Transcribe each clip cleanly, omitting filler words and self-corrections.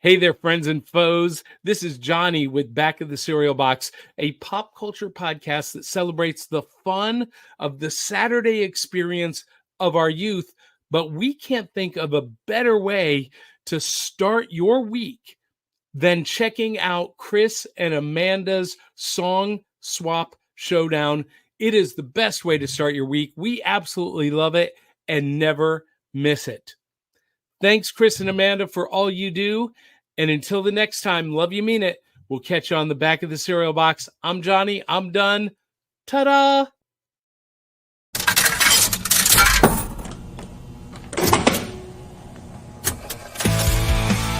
Hey there, friends and foes. This is Johnny with Back of the Cereal Box, a pop culture podcast that celebrates the fun of the Saturday experience of our youth. But we can't think of a better way to start your week than checking out Chris and Amanda's Song Swap Showdown. It is the best way to start your week. We absolutely love it and never miss it. Thanks, Chris and Amanda, for all you do. And until the next time, love you, mean it. We'll catch you on the Back of the Cereal Box. I'm Johnny. I'm done. Ta-da!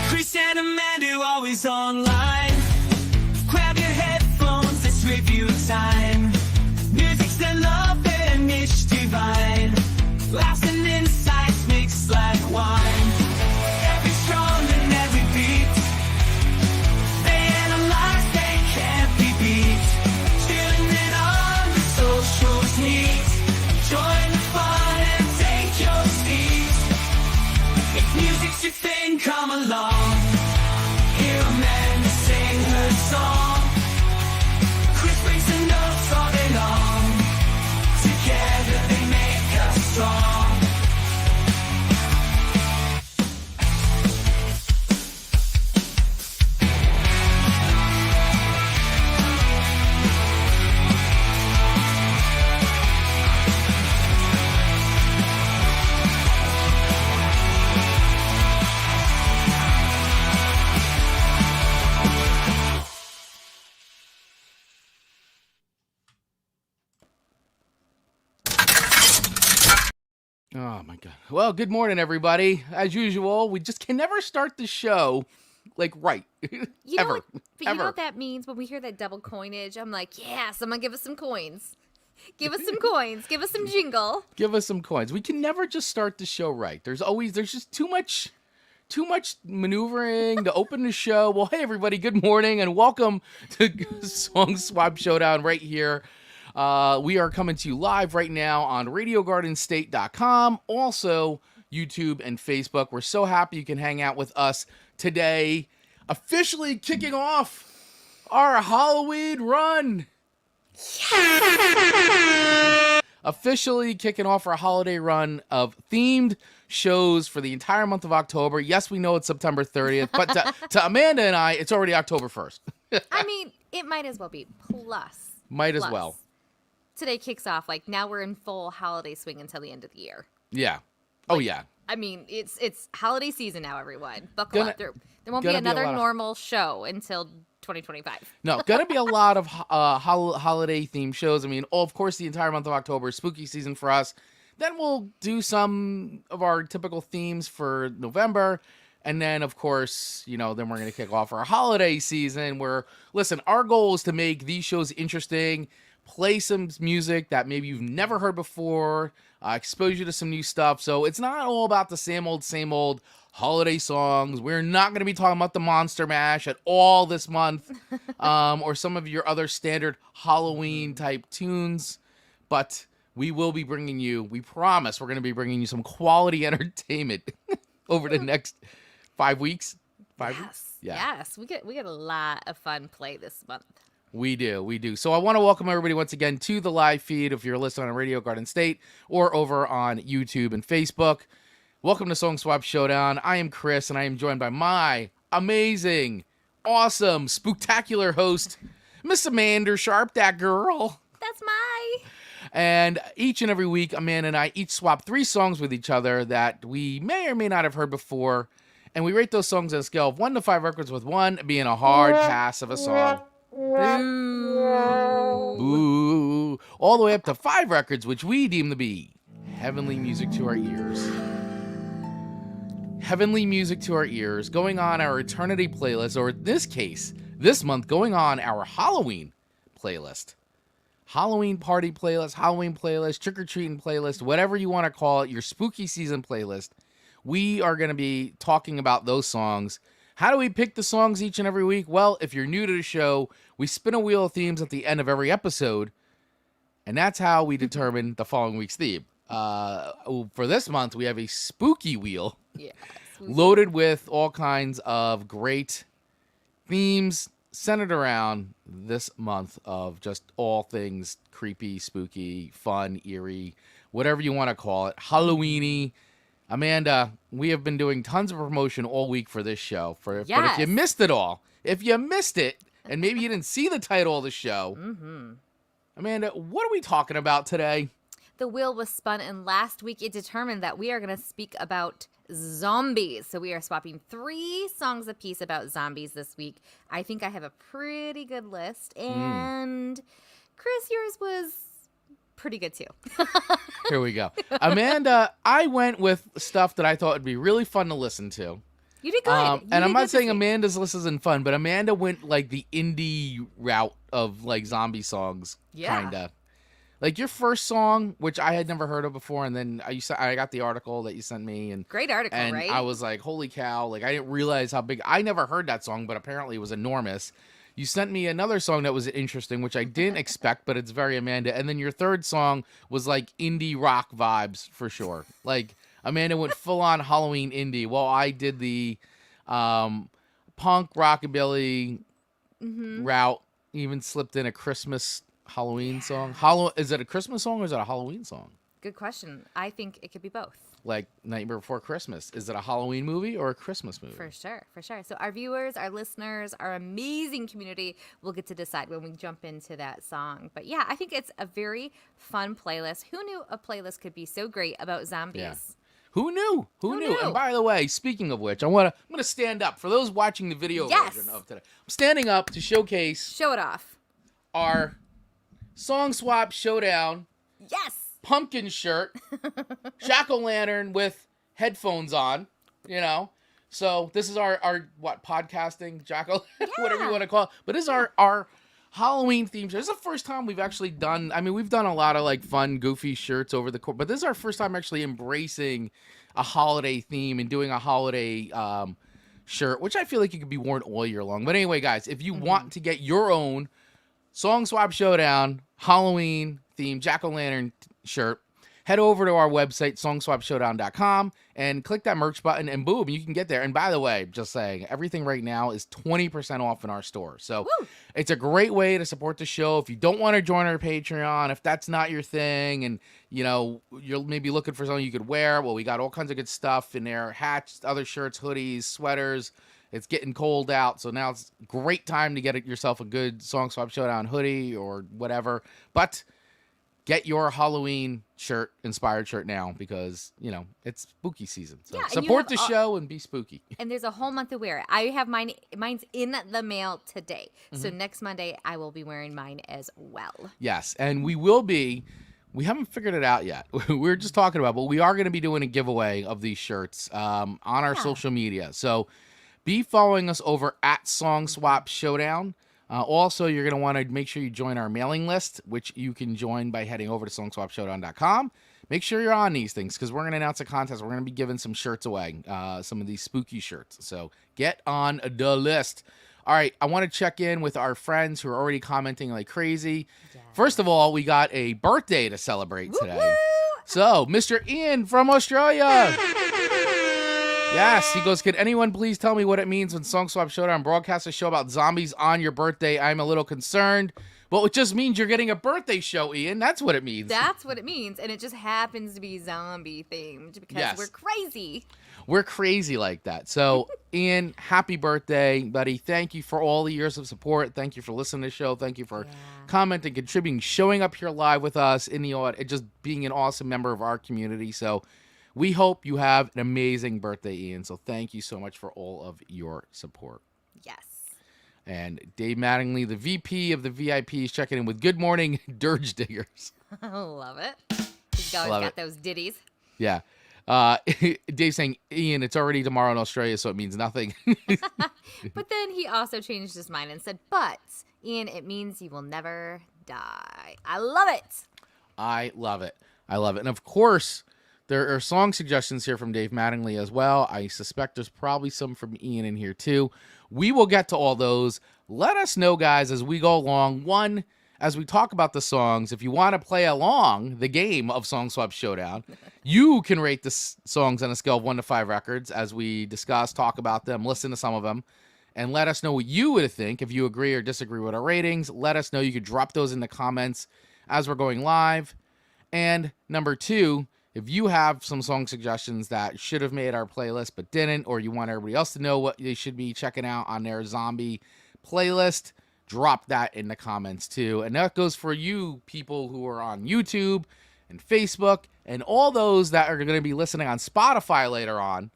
Chris and Amanda always online. Grab your headphones, let's review time. Music's the love and it's divine. Laughs and insights mixed like wine. Every strong and every beat. They analyze, they can't be beat. Chilling it on the socials neat. Join the fun and take your seat. If music's your thing, come along. Hear Amanda sing her song. Chris brings the notes all day long. Together they make us strong. Oh, my God. Well, good morning, everybody. As usual, we just can never start the show, right. You Ever. know what, but you Ever. know what that means when we hear that double coinage? I'm like, yeah, someone give us some coins. Give us some coins. Give us some jingle. Give us some coins. We can never just start the show right. There's just too much maneuvering to open the show. Well, hey, everybody. Good morning and welcome to Song Swap Showdown right here. We are coming to you live right now on RadioGardenState.com, also YouTube and Facebook. We're so happy you can hang out with us today, officially kicking off our Halloween run. Officially kicking off our holiday run of themed shows for the entire month of October. Yes, we know it's September 30th, but to Amanda and I, it's already October 1st. I mean, it might as well be. Might as well. Today kicks off, now we're in full holiday swing until the end of the year. Yeah. Oh, yeah. I mean, it's holiday season now, everyone. Buckle up. There won't be gonna be a another lot of- normal show until 2025. No, gonna be a lot of holiday themed shows. I mean, of course, the entire month of October is spooky season for us. Then we'll do some of our typical themes for November. And then, of course, then we're going to kick off our holiday season where, listen, our goal is to make these shows interesting, play some music that maybe you've never heard before, expose you to some new stuff. So it's not all about the same old holiday songs. We're not going to be talking about the Monster Mash at all this month, or some of your other standard Halloween type tunes. But we will be bringing you, we promise we're going to be bringing you some quality entertainment over the next 5 weeks. 5 weeks? Yeah. Yes. We get a lot of fun play this month. We do. So I want to welcome everybody once again to the live feed if you're listening on Radio Garden State or over on YouTube and Facebook. Welcome to Song Swap Showdown. I am Chris, and I am joined by my amazing, awesome, spooktacular host, Miss Amanda Sharp, that girl. That's my... And each and every week, Amanda and I each swap 3 songs with each other that we may or may not have heard before, and we rate those songs on a scale of 1 to 5 records, with 1 being a hard pass of a song. Boo. All the way up to 5 records, which we deem to be heavenly music to our ears. Heavenly music to our ears, going on our Eternity playlist, or in this case, this month, going on our Halloween playlist. Halloween party playlist, Halloween playlist, trick-or-treating playlist, whatever you want to call it, your spooky season playlist. We are going to be talking about those songs. How do we pick the songs each and every week? Well, if you're new to the show, we spin a wheel of themes at the end of every episode, and that's how we determine the following week's theme. For this month, we have a spooky wheel. Yes. loaded with all kinds of great themes centered around this month of just all things creepy, spooky, fun, eerie, whatever you want to call it, Halloweeny. Amanda, we have been doing tons of promotion all week for this show. But if you missed it all, and maybe you didn't see the title of the show, Amanda, what are we talking about today? The wheel was spun, and last week it determined that we are going to speak about zombies. So we are swapping 3 songs apiece about zombies this week. I think I have a pretty good list. And Chris, yours was pretty good too. Here we go. Amanda, I went with stuff that I thought would be really fun to listen to. You did good. And I'm not saying Amanda's list isn't fun, but Amanda went like the indie route of like zombie songs, kind of. Like your first song, which I had never heard of before, and then I got the article that you sent me, and great article, and right? I was like, holy cow! Like I didn't realize how big. I never heard that song, but apparently it was enormous. You sent me another song that was interesting, which I didn't expect, but it's very Amanda. And then your third song was like indie rock vibes for sure. Like Amanda went full on Halloween indie, while I did the punk rockabilly route. Even slipped in a Christmas Halloween song. Is it a Christmas song or is it a Halloween song? Good question. I think it could be both. Like Nightmare Before Christmas. Is it a Halloween movie or a Christmas movie? For sure. So our viewers, our listeners, our amazing community will get to decide when we jump into that song. But yeah, I think it's a very fun playlist. Who knew a playlist could be so great about zombies? Yeah. Who knew? Who knew? And by the way, speaking of which, I'm gonna stand up for those watching the video version of today. I'm standing up to showcase. Show it off. Our Song Swap Showdown. Yes. Pumpkin shirt. Jack-o'-lantern with headphones on. So this is our podcasting whatever you want to call it. But this is our Halloween theme shirt. This is the first time we've actually done. I mean, we've done a lot of like fun, goofy shirts over the course, but this is our first time actually embracing a holiday theme and doing a holiday shirt, which I feel like it could be worn all year long. But anyway, guys, if you want to get your own Song Swap Showdown Halloween theme Jack-o'-lantern shirt, head over to our website, songswapshowdown.com, and click that merch button, and boom, you can get there. And by the way, just saying, everything right now is 20% off in our store. So it's a great way to support the show. If you don't want to join our Patreon, if that's not your thing, and you're maybe looking for something you could wear, well, we got all kinds of good stuff in there. Hats, other shirts, hoodies, sweaters. It's getting cold out, so now it's a great time to get yourself a good Song Swap Showdown hoodie or whatever. But get your Halloween inspired shirt now, because, it's spooky season. So support the show and be spooky. And there's a whole month to wear it. I have mine's in the mail today. So next Monday, I will be wearing mine as well. Yes, and we haven't figured it out yet. We're just talking about it, but we are going to be doing a giveaway of these shirts on our social media. So be following us over at Song Swap Showdown. Also, you're going to want to make sure you join our mailing list, which you can join by heading over to songswapshowdown.com. Make sure you're on these things, because we're going to announce a contest. We're going to be giving some shirts away, some of these spooky shirts. So get on the list. All right, I want to check in with our friends who are already commenting like crazy. Yeah. First of all, we got a birthday to celebrate today. Woo-woo! So, Mr. Ian from Australia. Yes, he goes, could anyone please tell me what it means when Song Swap Showdown broadcasts a show about zombies on your birthday? I'm a little concerned. Well, it just means you're getting a birthday show, Ian. That's what it means. That's what it means. And it just happens to be zombie themed because we're crazy. We're crazy like that. So, Ian, happy birthday, buddy. Thank you for all the years of support. Thank you for listening to the show. Thank you for commenting, contributing, showing up here live with us in the audience, just being an awesome member of our community. So, we hope you have an amazing birthday, Ian. So thank you so much for all of your support. Yes. And Dave Mattingly, the VP of the VIPs, checking in with good morning, Dirge Diggers. I love it. He's always got those ditties. Yeah. Dave saying, Ian, it's already tomorrow in Australia, so it means nothing. But then he also changed his mind and said, but, Ian, it means you will never die. I love it. I love it. And of course, there are song suggestions here from Dave Mattingly as well. I suspect there's probably some from Ian in here too. We will get to all those. Let us know, guys, as we go along. One, as we talk about the songs, if you want to play along the game of Song Swap Showdown, you can rate the songs on a scale of 1 to 5 records as we discuss, talk about them, listen to some of them, and let us know what you would think. If you agree or disagree with our ratings, let us know. You could drop those in the comments as we're going live. And number 2, if you have some song suggestions that should have made our playlist but didn't, or you want everybody else to know what they should be checking out on their zombie playlist, drop that in the comments too. And that goes for you people who are on YouTube and Facebook and all those that are going to be listening on Spotify later on.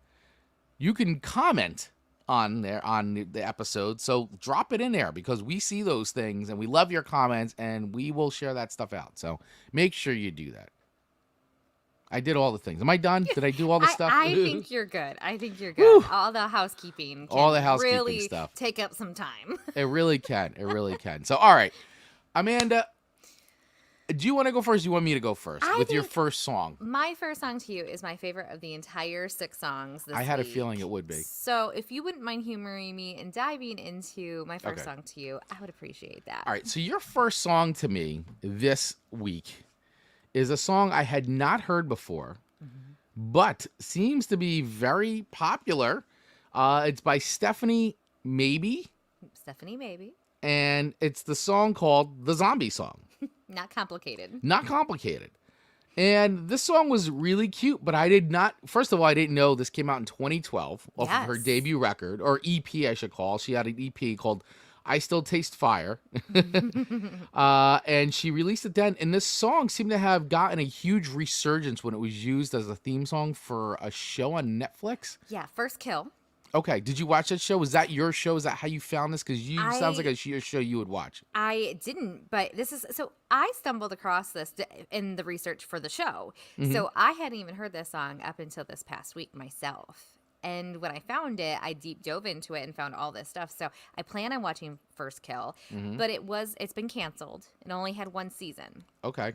You can comment on there on the episode, so drop it in there because we see those things and we love your comments and we will share that stuff out. So make sure you do that. I did all the things. Am I done? Did I do all the stuff? I think you're good. Woo. All the housekeeping can all the housekeeping really stuff. Take up some time. It really can. It really can. So, all right. Amanda, do you want to go first? Or do you want me to go first with your first song? My first song to you is my favorite of the entire 6 songs this I had week. a feeling it would be. So if you wouldn't mind humoring me and diving into my first song to you, I would appreciate that. All right. So your first song to me this week is a song I had not heard before, but seems to be very popular. It's by Stephanie Mabey. Stephanie Mabey. And it's the song called The Zombie Song. Not complicated. Not complicated. And this song was really cute, but I did not, first of all, I didn't know this came out in 2012 off of her debut record, or EP, I should call. She had an EP called I Still Taste Fire. And she released it then. And this song seemed to have gotten a huge resurgence when it was used as a theme song for a show on Netflix. Yeah, First Kill. Okay. Did you watch that show? Was that your show? Is that how you found this? Because you sounds like a show you would watch. I didn't, but this is so I stumbled across this in the research for the show. So I hadn't even heard this song up until this past week myself. And when I found it, I deep dove into it and found all this stuff. So I plan on watching First Kill, but it's been canceled. It only had 1 season. Okay.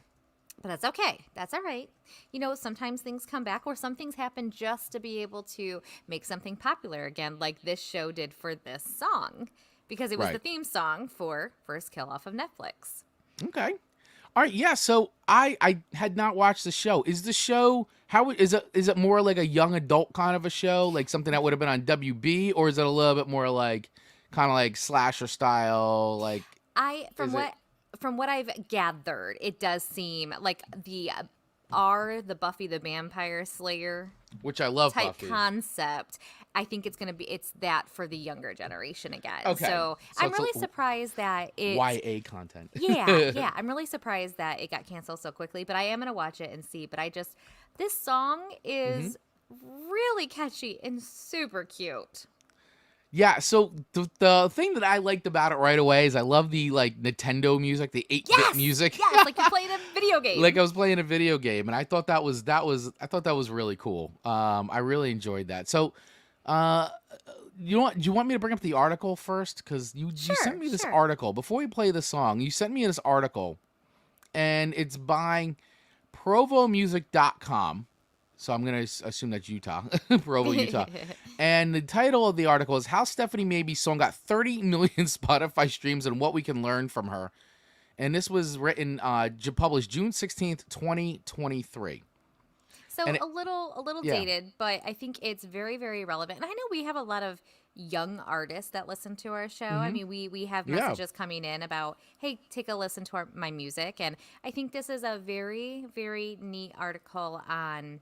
But that's okay. That's all right. You know, sometimes things come back or some things happen just to be able to make something popular again, like this show did for this song, because it was the theme song for First Kill off of Netflix. Okay. All right, yeah, so I had not watched the show. Is the show, how is it more like a young adult kind of a show, like something that would have been on WB, or is it a little bit more like kind of like slasher style, like From what I've gathered, it does seem like the Buffy the Vampire Slayer, which I love type Buffy concept. I think it's that for the younger generation again. Okay. So I'm really surprised that it's YA content. yeah. I'm really surprised that it got canceled so quickly, but I am gonna watch it and see. But this song is really catchy and super cute. Yeah, so the thing that I liked about it right away is I love the like Nintendo music, the 8-bit music. Yes, like you're playing a video game. Like I was playing a video game, and I thought that was really cool. I really enjoyed that. So, do you want me to bring up the article first? Because you sent me this article before we play the song. You sent me this article, and it's by provomusic.com. So I'm going to assume that's Utah, Provo, Utah. And the title of the article is How Stephanie Mabey's Song Got 30 Million Spotify Streams and What We Can Learn From Her. And this was written, published June 16th, 2023. So a little dated, but I think it's very, very relevant. And I know we have a lot of young artists that listen to our show. I mean, we have messages coming in about, hey, take a listen to my music. And I think this is a very, very neat article on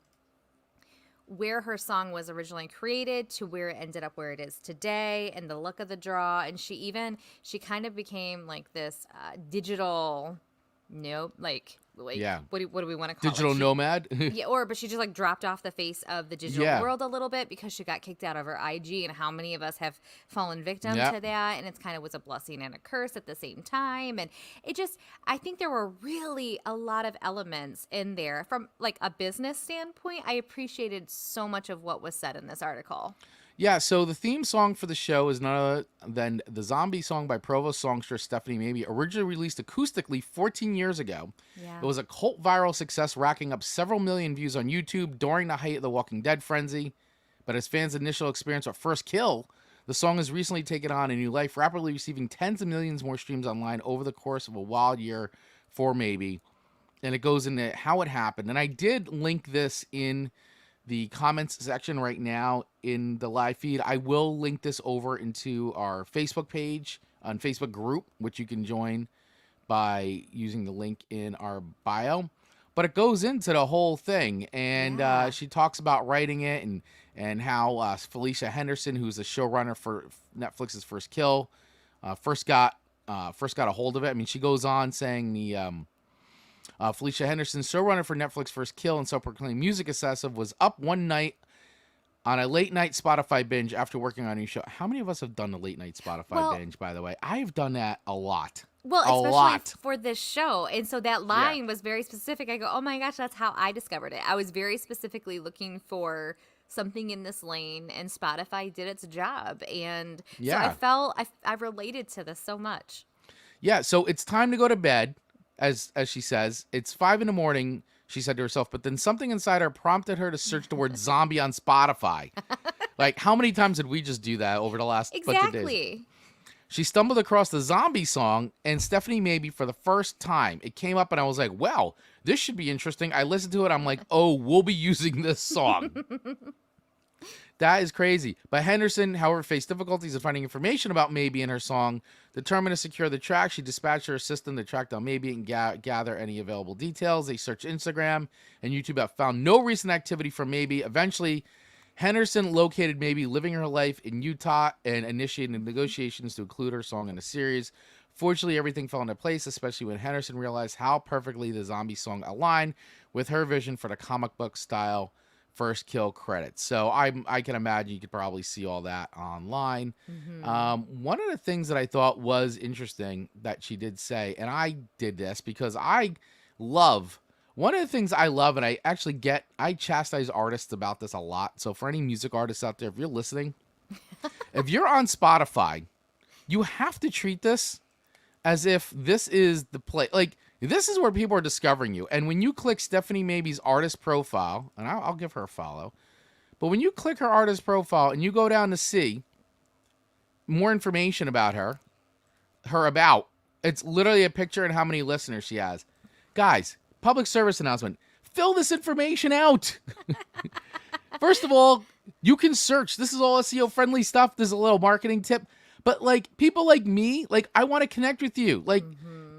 where her song was originally created to where it ended up where it is today and the look of the draw. And she kind of became like this digital, what do we want to call digital it? nomad? But she just like dropped off the face of the digital world a little bit because she got kicked out of her IG, and how many of us have fallen victim to that, and it's kind of was a blessing and a curse at the same time. And I think there were really a lot of elements in there from like a business standpoint. I appreciated so much of what was said in this article. Yeah, so the theme song for the show is none other than the Zombie Song by Provo songstress Stephanie Mabey, originally released acoustically 14 years ago. Yeah. It was a cult viral success, racking up several million views on YouTube during the height of the Walking Dead frenzy. But as fans' initial experience with First Kill, The song has recently taken on a new life, rapidly receiving tens of millions more streams online over the course of a wild year for Mabey. And it goes into how it happened. And I did link this in the comments section right now in the live feed. I will link this over into our Facebook page on Facebook group, which you can join by using the link in our bio. But it goes into the whole thing, and she talks about writing it and how Felicia Henderson, who's the showrunner for Netflix's First Kill, first got a hold of it. I mean, she goes on saying Felicia Henderson, showrunner for Netflix First Kill and self-proclaimed music obsessive, was up one night on a late-night Spotify binge after working on a new show. How many of us have done a late-night Spotify binge, by the way? I've done that a lot. Well, especially for this show. And so that line was very specific. I go, oh my gosh, that's how I discovered it. I was very specifically looking for something in this lane, and Spotify did its job. And so I felt, I related to this so much. Yeah, so it's time to go to bed, as she says. It's 5 a.m, she said to herself, but then something inside her prompted her to search the word zombie on Spotify. Like, how many times did we just do that over the last bunch of days? Exactly. She stumbled across the zombie song and Stephanie Mabey for the first time. It came up and I was like, well, this should be interesting. I listened to it. I'm like, oh, we'll be using this song. That is crazy. But Henderson, however, faced difficulties in finding information about Mabey and her song. Determined to secure the track, she dispatched her assistant to track down Mabey and gather any available details. They searched Instagram and YouTube, but found no recent activity from Mabey. Eventually, Henderson located Mabey living her life in Utah and initiated negotiations to include her song in the series. Fortunately, everything fell into place, especially when Henderson realized how perfectly the zombie song aligned with her vision for the comic book style First Kill credits. So I can imagine you could probably see all that online. Mm-hmm. One of the things that I thought was interesting that she did say, and I did this because one of the things I love, and I chastise artists about this a lot. So for any music artists out there, if you're listening, if you're on Spotify, you have to treat this as if this is the play. Like, this is where people are discovering you. And when you click Stephanie Mabey's artist profile, and I'll give her a follow, but when you click her artist profile and you go down to see more information about her about, it's literally a picture and how many listeners she has. Guys, public service announcement. Fill this information out. First of all, you can search. This is all SEO friendly stuff. This is a little marketing tip. But like people like me, like I want to connect with you. Like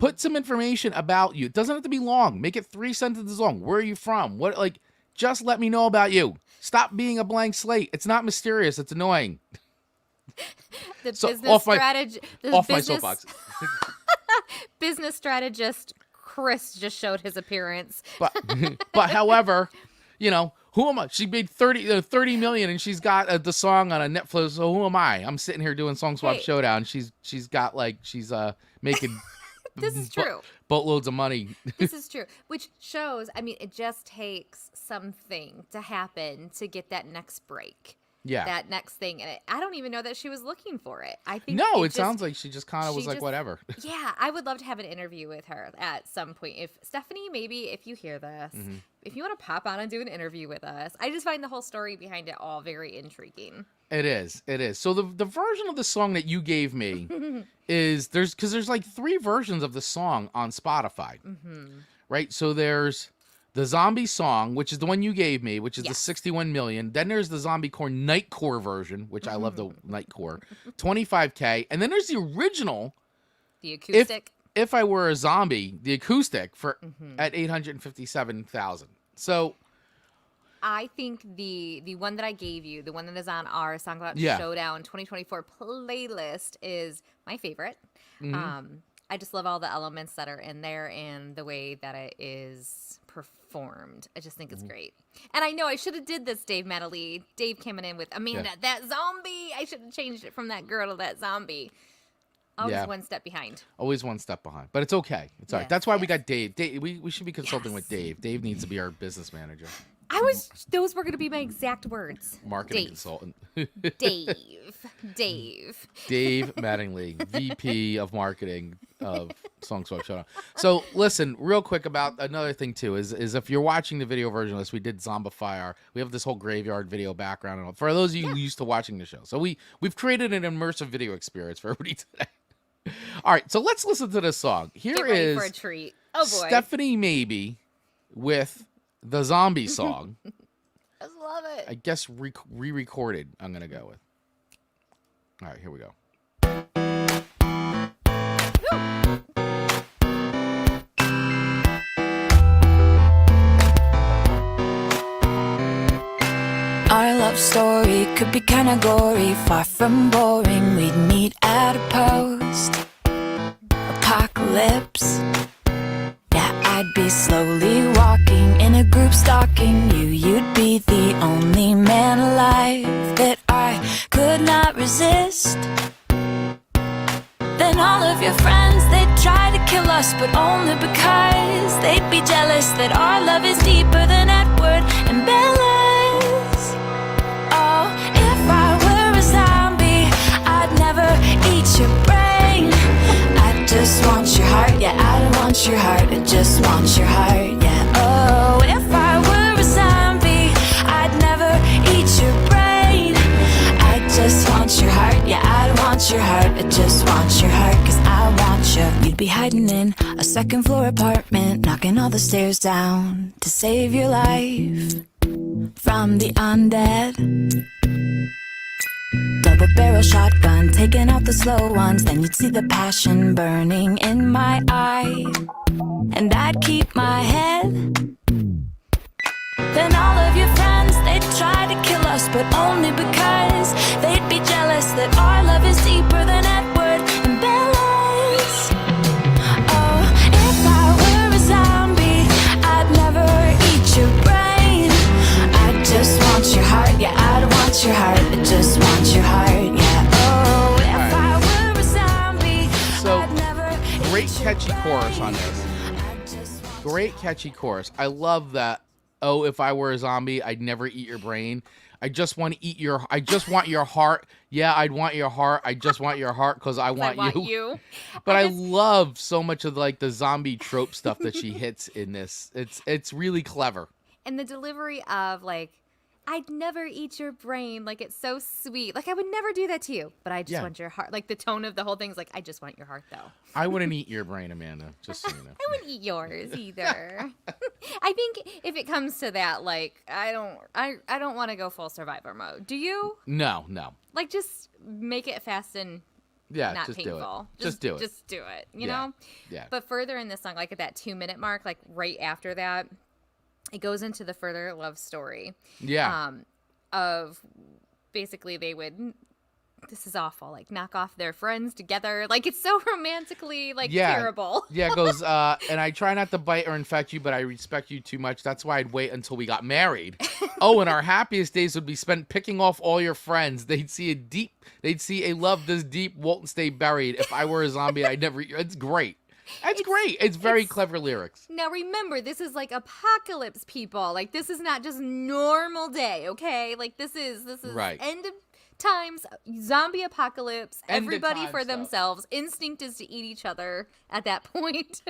put some information about you. It doesn't have to be long. Make it 3 sentences long. Where are you from? What, like, just let me know about you. Stop being a blank slate. It's not mysterious. It's annoying. The so business strategist. My soapbox. Business strategist Chris just showed his appearance. But however, you know, who am I? She made 30 million and she's got the song on a Netflix. So who am I? I'm sitting here doing Song Swap Showdown. She's making this is true. Boatloads of money. This is true. Which shows, I mean, it just takes something to happen to get that next break. Yeah. That next thing. And I don't even know that she was looking for it. I think it sounds like she just kind of was like, whatever. Yeah. I would love to have an interview with her at some point. If Stephanie, maybe if you hear this, if you want to pop on and do an interview with us, I just find the whole story behind it all very intriguing. It is. So the version of the song that you gave me is there's like 3 versions of the song on Spotify, right? So there's the zombie song, which is the one you gave me, which is the 61 million. Then there's the zombiecore nightcore version, which I love the nightcore, 25K. And then there's the original, the acoustic. If I Were a Zombie, the acoustic for at 857,000. So I think the one that I gave you, the one that is on our Song Swap Showdown 2024 playlist, is my favorite. I just love all the elements that are in there and the way that it is performed. I just think it's great. And I know I should have did this, Dave Medley. Dave coming in with Amanda, that zombie. I should have changed it from that girl to that zombie. Always one step behind. Always one step behind. But it's okay. It's all right. That's why we got Dave. We should be consulting with Dave. Dave needs to be our business manager. Those were going to be my exact words. Marketing Dave. consultant. Dave. Dave Mattingly, VP of Marketing of Song Swap Showdown. So listen, real quick about another thing too is if you're watching the video version of this, we did Zombify. We have this whole graveyard video background and all. For those of you used to watching the show, so we've created an immersive video experience for everybody today. All right, so let's listen to this song. Here Get ready is for a treat. Oh boy. Stephanie Mabey with the zombie song. I love it. I guess re-recorded, I'm going to go with. All right, here we go. Our love story could be kinda gory, far from boring. We'd meet at a post-apocalypse. Yeah, I'd be slowly walking in a group stalking you. You'd be the only man alive that I could not resist. Then all of your friends, they'd try to kill us, but only because they'd be jealous that our love is deeper than Edward and Bella's. Oh, if I were a zombie, I'd never eat your brain. I just want your heart, yeah, I don't want your heart, I just want your heart, yeah. Oh, if I were a zombie, I'd never eat your brain. I just want your heart, yeah, I don't want your heart, I just want your heart, cause I want you. You'd be hiding in a second floor apartment, knocking all the stairs down to save your life from the undead. Double barrel shotgun, taking out the slow ones. Then you'd see the passion burning in my eye, and I'd keep my head. Then all of your friends, they'd try to kill us, but only because they'd be jealous that our love is deeper than Edward and Bella's. Oh, if I were a zombie, I'd never eat your brain. I just want your heart, yeah, I don't want your heart, I just want your heart, yeah. Oh, if I were a zombie, So, I'd never great eat your catchy chorus on brain. this. I just want Great catchy chorus. I love that. Oh, if I were a zombie, I'd never eat your brain. I just want to eat your. I just want your heart. Yeah, I'd want your heart. I just want your heart because I want, you. But I just- love so much of like the zombie trope stuff that she hits in this. It's really clever. And the delivery of like, I'd never eat your brain. Like, it's so sweet. Like, I would never do that to you, but I just Yeah. want your heart. Like, the tone of the whole thing's like, I just want your heart, though. I wouldn't eat your brain, Amanda. Just so you know. I wouldn't eat yours either. I think if it comes to that, like, I don't want to go full survivor mode. Do you? No. Like, just make it fast and Yeah, not just painful. do it. Just do it. Just do it. You Yeah. know? Yeah. But further in the song, like at that 2-minute mark, like right after that, it goes into the further love story. Yeah. Of basically they would, this is awful, like knock off their friends together. Like, it's so romantically like terrible. Yeah, it goes, and I try not to bite or infect you, but I respect you too much. That's why I'd wait until we got married. Oh, and our happiest days would be spent picking off all your friends. They'd see a love this deep won't stay buried. If I were a zombie, I'd never. It's great. It's great. It's very clever lyrics. Now remember, this is like apocalypse, people. Like, this is not just normal day, okay? Like, this is Right. end of times, zombie apocalypse, End of everybody time for stuff. themselves. Instinct is to eat each other at that point.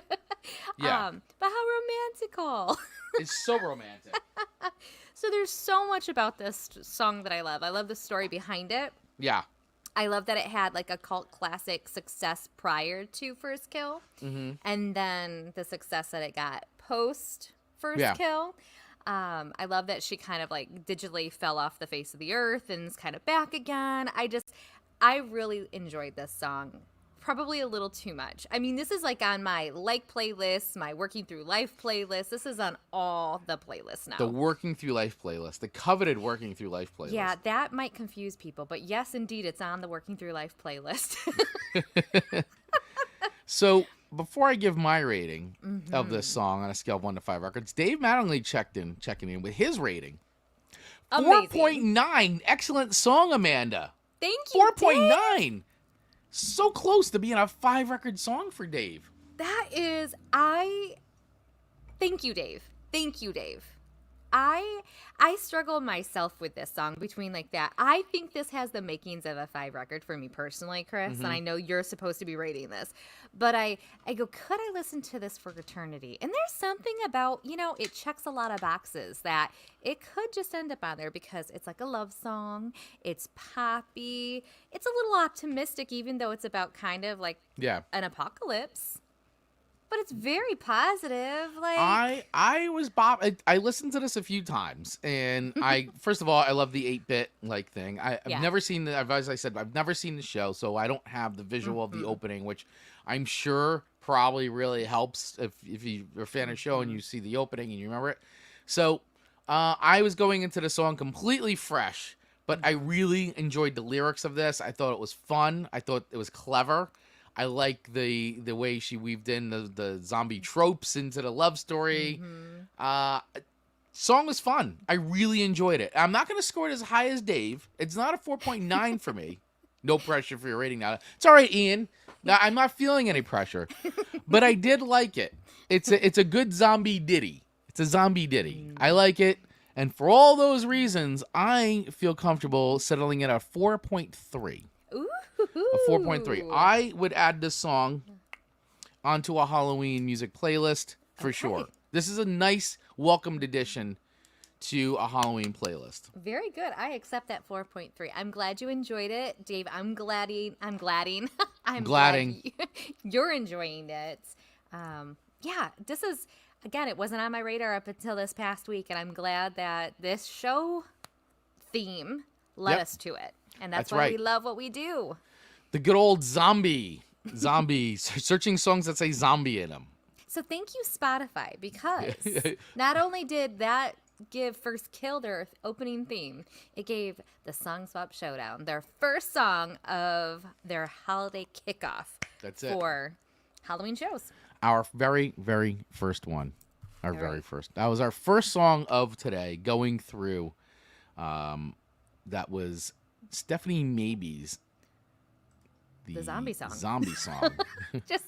Yeah. But how romantical. It's so romantic. So there's so much about this song that I love. I love the story behind it. Yeah. I love that it had like a cult classic success prior to First Kill, and then the success that it got post First Kill. I love that she kind of like digitally fell off the face of the earth and is kind of back again. I really enjoyed this song. Probably a little too much. I mean, this is like on my playlist, my Working Through Life playlist. This is on all the playlists now. The Working Through Life playlist. The coveted Working Through Life playlist. Yeah, that might confuse people, but yes, indeed, it's on the Working Through Life playlist. So, before I give my rating of this song on a scale of 1 to 5 records, Dave Mattingly checking in with his rating. Amazing. 4.9. Excellent song, Amanda. Thank you, 4.9. So close to being a 5-record song for Dave. That is, thank you, Dave. Thank you, Dave. I struggle myself with this song between like that. I think this has the makings of a 5 record for me personally, Chris, and I know you're supposed to be rating this. But I go, could I listen to this for eternity? And there's something about, it checks a lot of boxes that it could just end up on there because it's like a love song. It's poppy. It's a little optimistic, even though it's about kind of like an apocalypse. But it's very positive. Like I was I listened to this a few times, and first of all, I love the 8-bit like thing. I've never seen as I said, I've never seen the show, so I don't have the visual of the opening, which I'm sure probably really helps if you're a fan of the show and you see the opening and you remember it. So I was going into the song completely fresh, but I really enjoyed the lyrics of this. I thought it was fun. I thought it was clever. I like the way she weaved in the zombie tropes into the love story. Song was fun. I really enjoyed it. I'm not going to score it as high as Dave. It's not a 4.9 for me. No pressure for your rating now. It's all right, Ian. Now, I'm not feeling any pressure. But I did like it. It's a good zombie ditty. It's a zombie ditty. I like it. And for all those reasons, I feel comfortable settling it at 4.3. Ooh. A 4.3. I would add this song onto a Halloween music playlist for sure. This is a nice welcomed addition to a Halloween playlist. Very good. I accept that 4.3. I'm glad you enjoyed it, Dave. I'm gladding. You're enjoying it. This is, again, it wasn't on my radar up until this past week, and I'm glad that this show theme led us to it. And that's why we love what we do. The good old zombie, searching songs that say zombie in them. So thank you, Spotify, because not only did that give First Kill their opening theme, it gave the Song Swap Showdown their first song of their holiday kickoff for Halloween shows. Our very, very first one. Very first. That was our first song of today going through. That was Stephanie Mabey's the zombie song. Just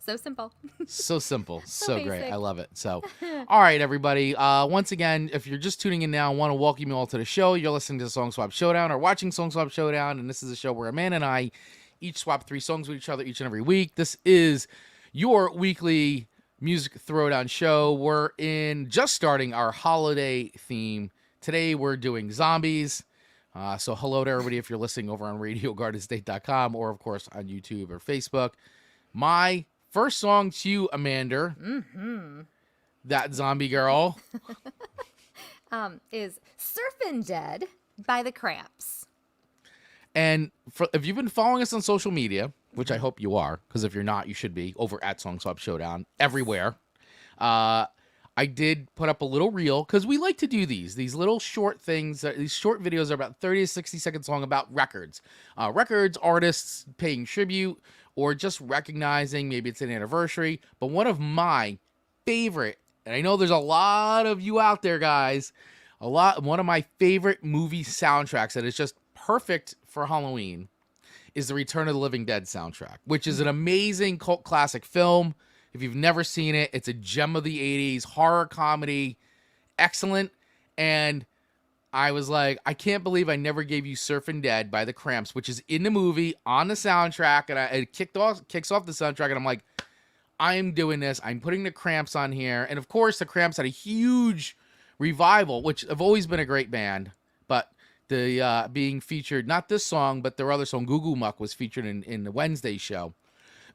so simple. So simple. So basic. Great. I love it. So, all right, everybody. Once again, if you're just tuning in now, I want to welcome you all to the show. You're listening to Song Swap Showdown or watching Song Swap Showdown, and this is a show where Amanda and I each swap 3 songs with each other each and every week. This is your weekly music throwdown show. We're just starting our holiday theme. Today, we're doing zombies. So hello to everybody if you're listening over on RadioGardenState.com or, of course, on YouTube or Facebook. My first song to you, Amanda, that zombie girl, is Surfin' Dead by the Cramps. And if you've been following us on social media, which I hope you are, because if you're not, you should be, over at Song Swap Showdown, everywhere. I did put up a little reel because we like to do these little short things. These short videos are about 30 to 60 seconds long about records, artists paying tribute, or just recognizing maybe it's an anniversary. But one of my favorite, and I know there's a lot of you out there, guys, one of my favorite movie soundtracks that is just perfect for Halloween is the Return of the Living Dead soundtrack, which is an amazing cult classic film. If you've never seen it, it's a gem of the 80s, horror comedy, excellent. And I was like, I can't believe I never gave you Surfin' Dead by the Cramps, which is in the movie, on the soundtrack, and it kicks off the soundtrack, and I'm like, I am doing this. I'm putting the Cramps on here. And of course, the Cramps had a huge revival, which have always been a great band, but the being featured, not this song, but their other song, Goo Goo Muck, was featured in the Wednesday show.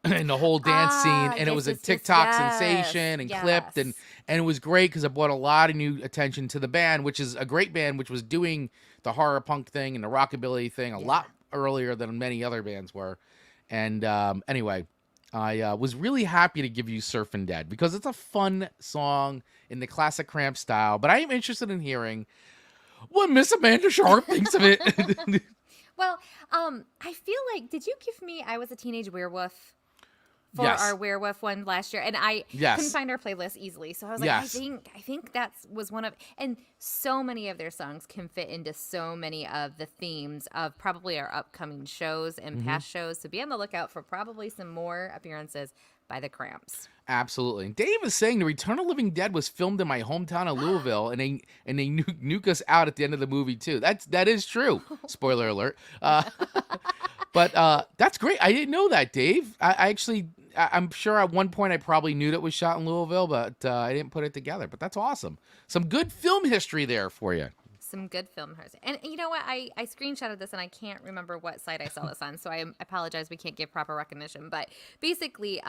And the whole dance scene, and it was a TikTok sensation and clipped, and it was great because it brought a lot of new attention to the band, which is a great band, which was doing the horror punk thing and the rockabilly thing a lot earlier than many other bands were. And anyway, I was really happy to give you Surfin' Dead because it's a fun song in the classic Cramp style, but I am interested in hearing what Miss Amanda Sharp thinks of it. Well, I feel like, did you give me I Was a Teenage Werewolf for Yes. our werewolf one last year, and I Yes. couldn't find our playlist easily. So I was like, Yes. I think that was one of, and so many of their songs can fit into so many of the themes of probably our upcoming shows and past shows. So be on the lookout for probably some more appearances by the Cramps. Absolutely. And Dave is saying the Return of the Living Dead was filmed in my hometown of Louisville, and they nuke us out at the end of the movie too. That is true. Spoiler alert. But that's great. I didn't know that, Dave. I'm sure at one point I probably knew that it was shot in Louisville, but I didn't put it together. But that's awesome. Some good film history there for you. Some good film hers. And you know what? I screenshotted this and I can't remember what site I saw this on, so I apologize. We can't give proper recognition. But basically,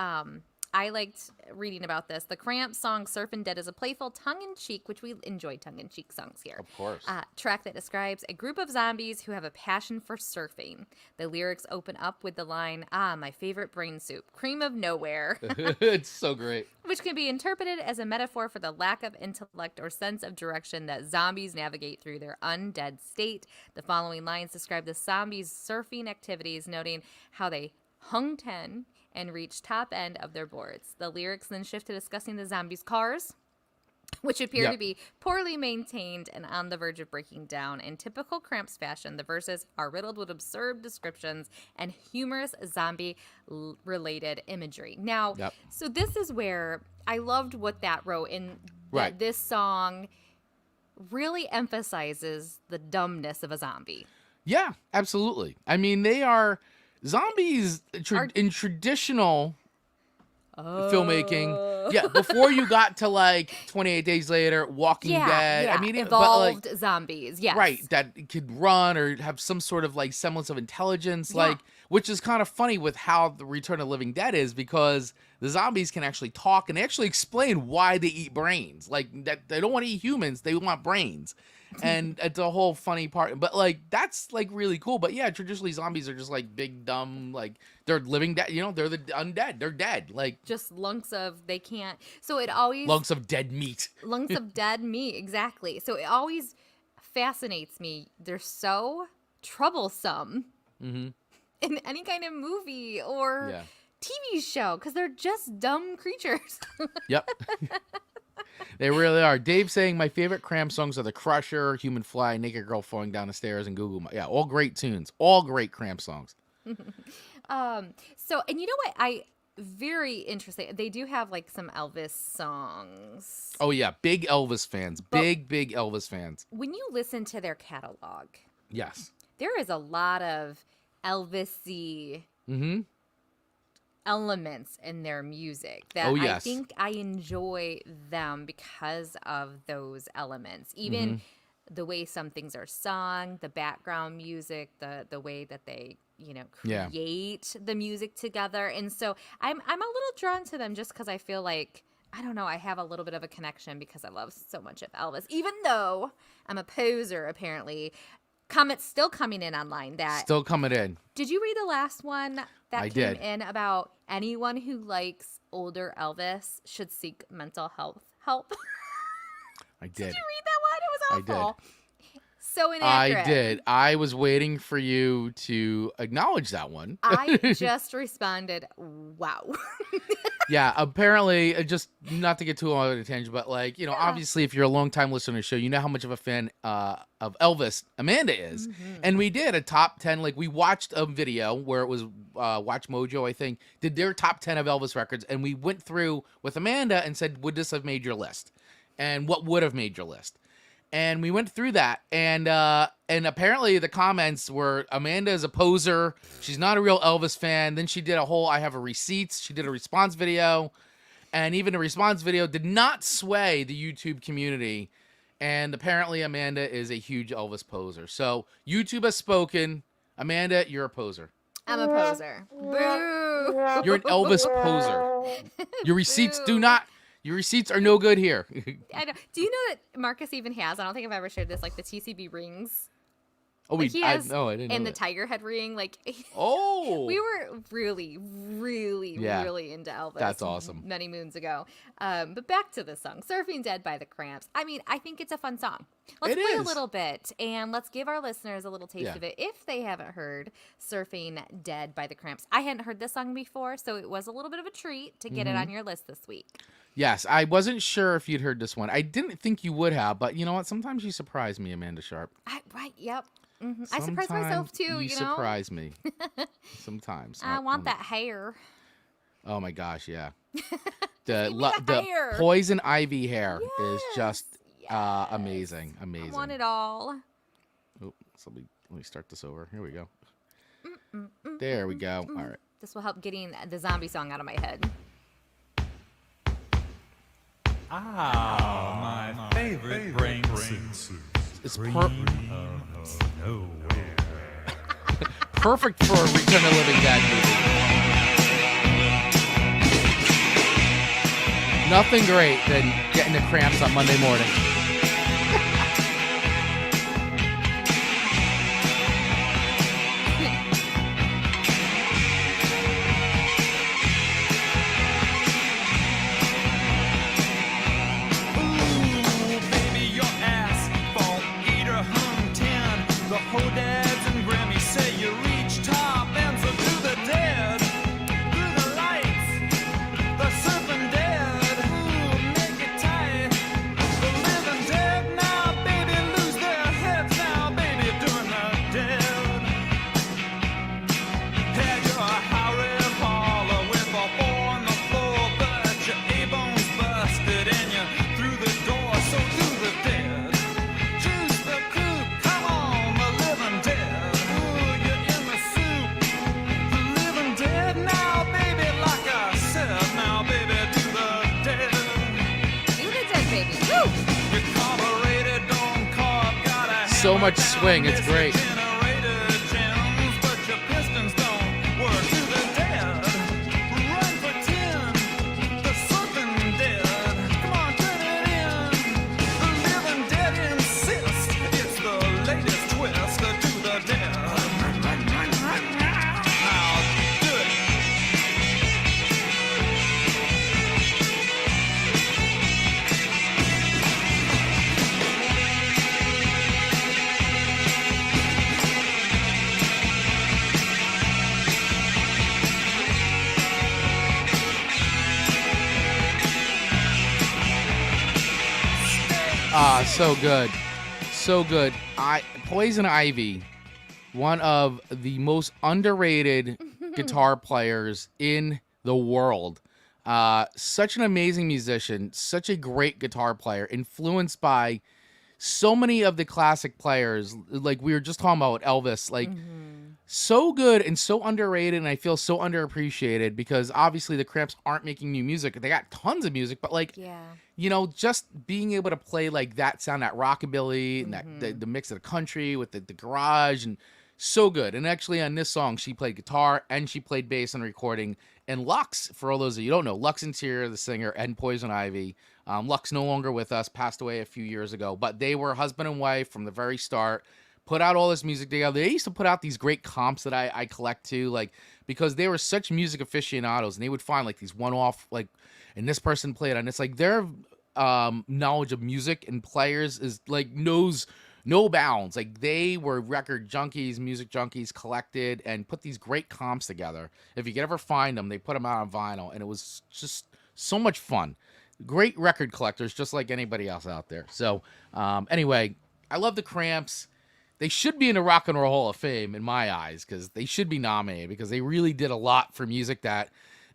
I liked reading about this. The Cramps song Surfin' Dead is a playful tongue-in-cheek, which we enjoy tongue-in-cheek songs here. Of course. Track that describes a group of zombies who have a passion for surfing. The lyrics open up with the line, my favorite brain soup, cream of nowhere. It's so great. Which can be interpreted as a metaphor for the lack of intellect or sense of direction that zombies navigate through their undead state. The following lines describe the zombies' surfing activities, noting how they hung 10 and reached top end of their boards. The lyrics then shift to discussing the zombies' cars, which appear to be poorly maintained and on the verge of breaking down. In typical Cramps fashion, the verses are riddled with absurd descriptions and humorous zombie-related imagery. Now, so this is where I loved what that wrote in that this song really emphasizes the dumbness of a zombie. Yeah, absolutely. I mean, they are zombies in traditional filmmaking. Yeah, before you got to like 28 Days Later, Walking Dead. Yeah, I mean, evolved zombies. Yes, right. That could run or have some sort of like semblance of intelligence, like, which is kind of funny with how the Return of the Living Dead is, because the zombies can actually talk and they actually explain why they eat brains. Like that they don't want to eat humans, they want brains. And it's a whole funny part, but like that's like really cool. But yeah, traditionally zombies are just like big dumb, like they're living dead. You know, they're the undead. They're dead, like just lunks of they can't. So it always lunks of dead meat. Lunks of dead meat, exactly. So it always fascinates me. They're so troublesome in any kind of movie or TV show because they're just dumb creatures. Yep. They really are. Dave saying my favorite Cramps songs are The Crusher, Human Fly, Naked Girl Falling Down the Stairs, and Google. Yeah, all great tunes. All great Cramps songs. So, and you know what? Very interesting. They do have like some Elvis songs. Oh, yeah. Big Elvis fans. Big Elvis fans. When you listen to their catalog, yes, there is a lot of Elvis-y elements in their music that I think I enjoy them because of those elements. Even the way some things are sung, the background music, the way that they, you know, create the music together. And so I'm a little drawn to them just because I feel like, I don't know, I have a little bit of a connection because I love so much of Elvis, even though I'm a poser, apparently. Comments still coming in online that still coming in. Did you read the last one that came did. in about anyone who likes older Elvis should seek mental health help? I did. Did you read that one? It was awful. I did. So inaccurate. I did. I was waiting for you to acknowledge that one. I just responded, wow. Yeah, apparently, just not to get too long of a tangent, but like, you know, obviously if you're a longtime listener to the show, you know how much of a fan of Elvis Amanda is. And we did a top 10, like we watched a video where it was Watch Mojo, I think, did their top 10 of Elvis records. And we went through with Amanda and said, would this have made your list? And what would have made your list? And we went through that, and apparently the comments were Amanda is a poser. She's not a real Elvis fan. Then she did a whole I have a receipts. She did a response video, and even the response video did not sway the YouTube community. And apparently Amanda is a huge Elvis poser. So YouTube has spoken. Amanda, you're a poser. I'm a poser. Boo. You're an Elvis poser. Your receipts do not. Your receipts are no good here. I know. Do you know that Marcus even has, I don't think I've ever shared this, like the TCB rings? Oh, Like, he has no, I didn't know and the that. tiger head ring. Like, Oh, we were really, really, Yeah. really into Elvis. That's awesome. Many moons ago. But back to the song, "Surfing Dead" by the Cramps. I mean, I think it's a fun song. Let's It play a is. little bit, and let's give our listeners a little taste Yeah. of it if they haven't heard "Surfing Dead" by the Cramps. I hadn't heard this song before, so it was a little bit of a treat to get it on your list this week. Yes, I wasn't sure if you'd heard this one. I didn't think you would have, but you know what? Sometimes you surprise me, Amanda Sharp. Right, yep. I surprise myself Sometimes too, You you know? surprise me. Sometimes. I want that hair. Oh my gosh, yeah. Give me the hair. poison ivy hair is Yes, just yes. amazing. I Amazing. want it all. Oh, so let me start this over. Here we go. There we go. All right. This will help getting the zombie song out of my head. Ah, my favorite brain suit. It's Nowhere. perfect for a Return of the Living Dead movie. Nothing great than getting the Cramps on Monday morning. Ooh, baby, your asphalt eater hung 10. The Hodads and Grammys say you reach top, and so do the dead. Through the lights, the surfing dead. Ooh, make it tight. The living dead now, baby, lose their heads now, baby, doing the dead. Had your Harry Potter with a ball on the floor, but your A-bones busted and you through the door, so do the dead. Choose the coop, come on, the living dead. Ooh, you're in the soup. The living dead now, baby, like I said, now, baby, do the dead. Do the dead, baby. Woo! Your carbureted don't carb, gotta have So a much down swing, it's missing great. generator gems, but your pistons don't work to the dead. Run for 10, the surfing dead. Come on, turn it in. The living dead insist it's the latest twist to do the dead. Now do it. Ah, so good. So good. Poison Ivy, one of the most underrated guitar players in the world. Such an amazing musician, such a great guitar player, influenced by so many of the classic players. Like we were just talking about Elvis, like so good and so underrated, and I feel so underappreciated because obviously the Cramps aren't making new music. They got tons of music, but like Yeah. you know, just being able to play like that sound, that rockabilly, and that the mix of the country with the garage, and so good. And actually, on this song, she played guitar and she played bass on recording. And Lux, for all those of you who don't know, Lux Interior, the singer, and Poison Ivy. Lux no longer with us, passed away a few years ago, but they were husband and wife from the very start. Put out all this music together. They used to put out these great comps that I collect too, like because they were such music aficionados, and they would find like these one-off, like, and this person played on. It's like their knowledge of music and players is like knows no bounds. Like they were record junkies, music junkies, collected and put these great comps together. If you could ever find them, they put them out on vinyl, and it was just so much fun. Great record collectors, just like anybody else out there. So anyway, I love the Cramps. They should be in the Rock and Roll Hall of Fame in my eyes, because they should be nominated, because they really did a lot for music that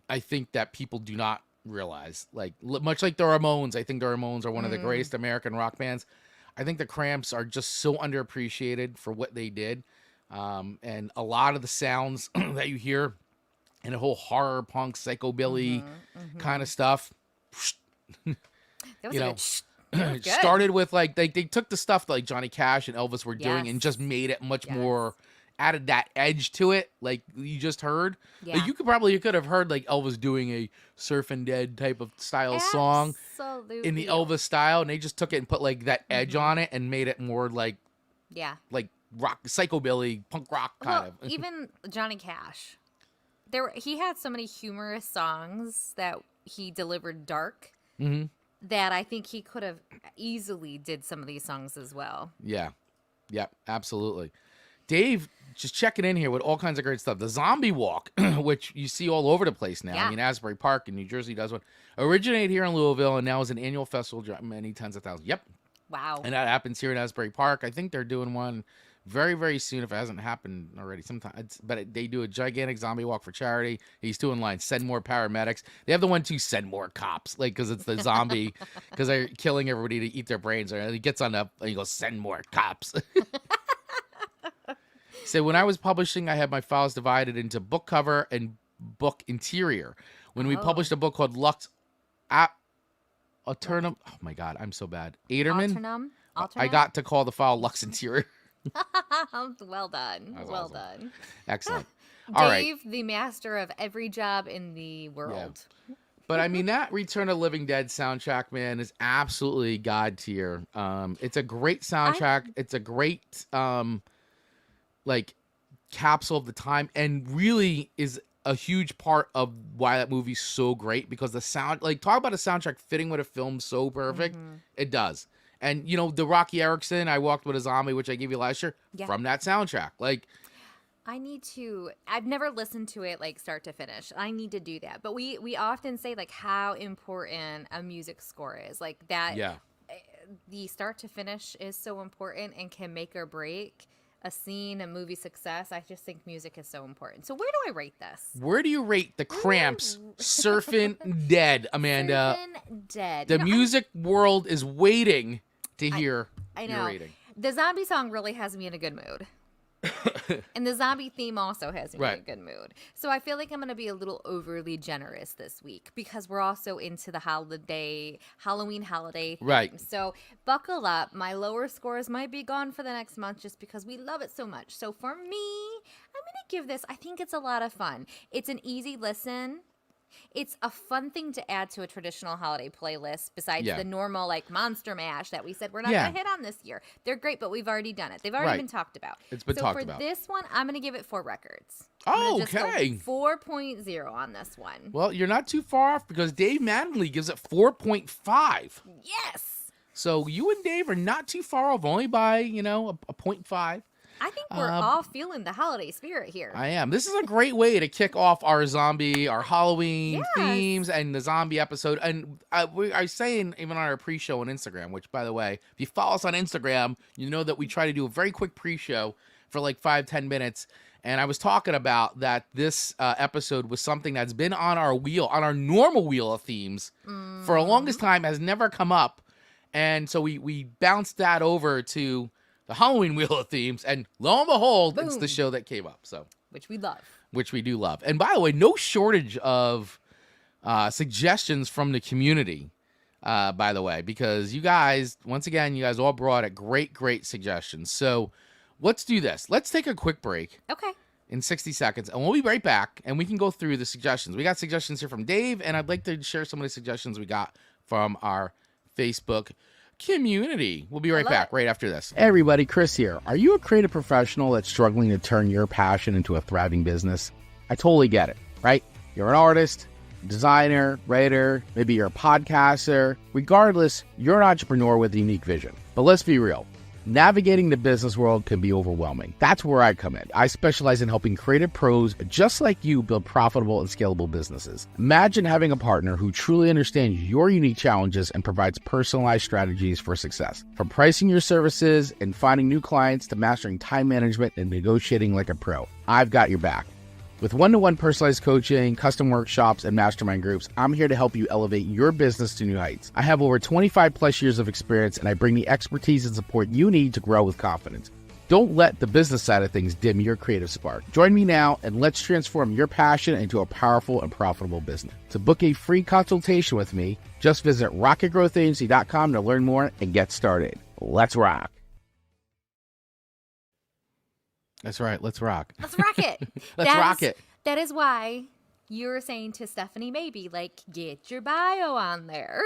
I think that people do not realize. Like much like the Ramones, I think the Ramones are one of the greatest American rock bands. I think the Cramps are just so underappreciated for what they did. And a lot of the sounds that you hear and the whole horror punk psychobilly kind of stuff, That was you a know, good that was it good. started with like they took the stuff that like Johnny Cash and Elvis were doing and Yes. just made it much Yes. more, added that edge to it, like you just heard. Yeah. Like, you could have heard like Elvis doing a Surfin' Dead type of style song Absolutely. in the Elvis style, and they just took it and put like that edge on it and made it more like Yeah. rock, psychobilly, punk rock kind Well, of. even Johnny Cash. He had so many humorous songs that he delivered dark Mhm. that I think he could have easily did some of these songs as well. Yeah. Yep, absolutely. Dave, just checking in here with all kinds of great stuff. The zombie walk, which you see all over the place now. Yeah. I mean, Asbury Park in New Jersey does one. Originated here in Louisville and now is an annual festival, many tens of thousands. Yep. Wow. And that happens here in Asbury Park. I think they're doing one very, very soon if it hasn't happened already. Sometimes, they do a gigantic zombie walk for charity. He's two in line. Send more paramedics. They have the one to send more cops, like because it's the zombie, because they're killing everybody to eat their brains. And he gets on up and he goes, send more cops. So when I was publishing, I had my files divided into book cover and book interior. When we published a book called Lux Alternum, oh my God, I'm so bad. Aderman. Alternum? I got to call the file Lux Interior. Well done. That was Well awesome. done. Excellent. All right. Dave, the master of every job in the world. But I mean, that Return of the Living Dead soundtrack, man, is absolutely god tier. It's a great soundtrack. It's a great, like, capsule of the time, and really is a huge part of why that movie's so great, because the sound, like, talk about a soundtrack fitting with a film so perfect. It does. And, you know, the Rocky Erickson, I Walked with a Zombie, which I gave you last year, from that soundtrack. Like, I've never listened to it like start to finish. I need to do that. But we often say like how important a music score is. Like that, the start to finish is so important and can make or break a scene, a movie success. I just think music is so important. So where do I rate this? where do you rate the Cramps Surfin' Dead, Amanda? Surfin' Dead. The music world is waiting to hear I know. your rating. The zombie song really has me in a good mood. And the zombie theme also has me in a good mood. So I feel like I'm going to be a little overly generous this week because we're also into the Halloween holiday theme. Right. So buckle up. My lower scores might be gone for the next month just because we love it so much. So for me, I'm going to give this, I think it's a lot of fun. It's an easy listen. It's a fun thing to add to a traditional holiday playlist besides the normal like Monster Mash that we said we're not going to hit on this year. They're great, but we've already done it. They've already been talked about. It's been talked about. So for this one, I'm going to give it 4 records. Oh, just go okay. 4.0 on this one. Well, you're not too far off because Dave Mattingly gives it 4.5. Yes. So you and Dave are not too far off, only by, a 0.5. I think we're all feeling the holiday spirit here. I am. This is a great way to kick off our Halloween themes and the zombie episode. And I was saying even on our pre-show on Instagram, which, by the way, if you follow us on Instagram, you know that we try to do a very quick pre-show for like 5-10 minutes. And I was talking about that this episode was something that's been on our normal wheel of themes for a longest time, has never come up. And so we bounced that over to the Halloween Wheel of Themes, and lo and behold, it's the show that came up. So, which we love. Which we do love. And by the way, no shortage of suggestions from the community, by the way, because you guys, once again, you guys all brought it great suggestions. So let's do this. Let's take a quick break. Okay. In 60 seconds, and we'll be right back, and we can go through the suggestions. We got suggestions here from Dave, and I'd like to share some of the suggestions we got from our Facebook community. We'll be right back right after this. Hey everybody, Chris here. Are you a creative professional that's struggling to turn your passion into a thriving business? I totally get it, right? You're an artist, designer, writer, maybe you're a podcaster. Regardless, you're an entrepreneur with a unique vision. But let's be real. Navigating the business world can be overwhelming. That's where I come in. I specialize in helping creative pros just like you build profitable and scalable businesses. Imagine having a partner who truly understands your unique challenges and provides personalized strategies for success. From pricing your services and finding new clients to mastering time management and negotiating like a pro, I've got your back. With one-to-one personalized coaching, custom workshops, and mastermind groups, I'm here to help you elevate your business to new heights. I have over 25 plus years of experience, and I bring the expertise and support you need to grow with confidence. Don't let the business side of things dim your creative spark. Join me now, and let's transform your passion into a powerful and profitable business. To book a free consultation with me, just visit rocketgrowthagency.com to learn more and get started. Let's rock. That's right. Let's rock. Let's rock it. Rock it. That is why you were saying to Stephanie Mabey, like, get your bio on there.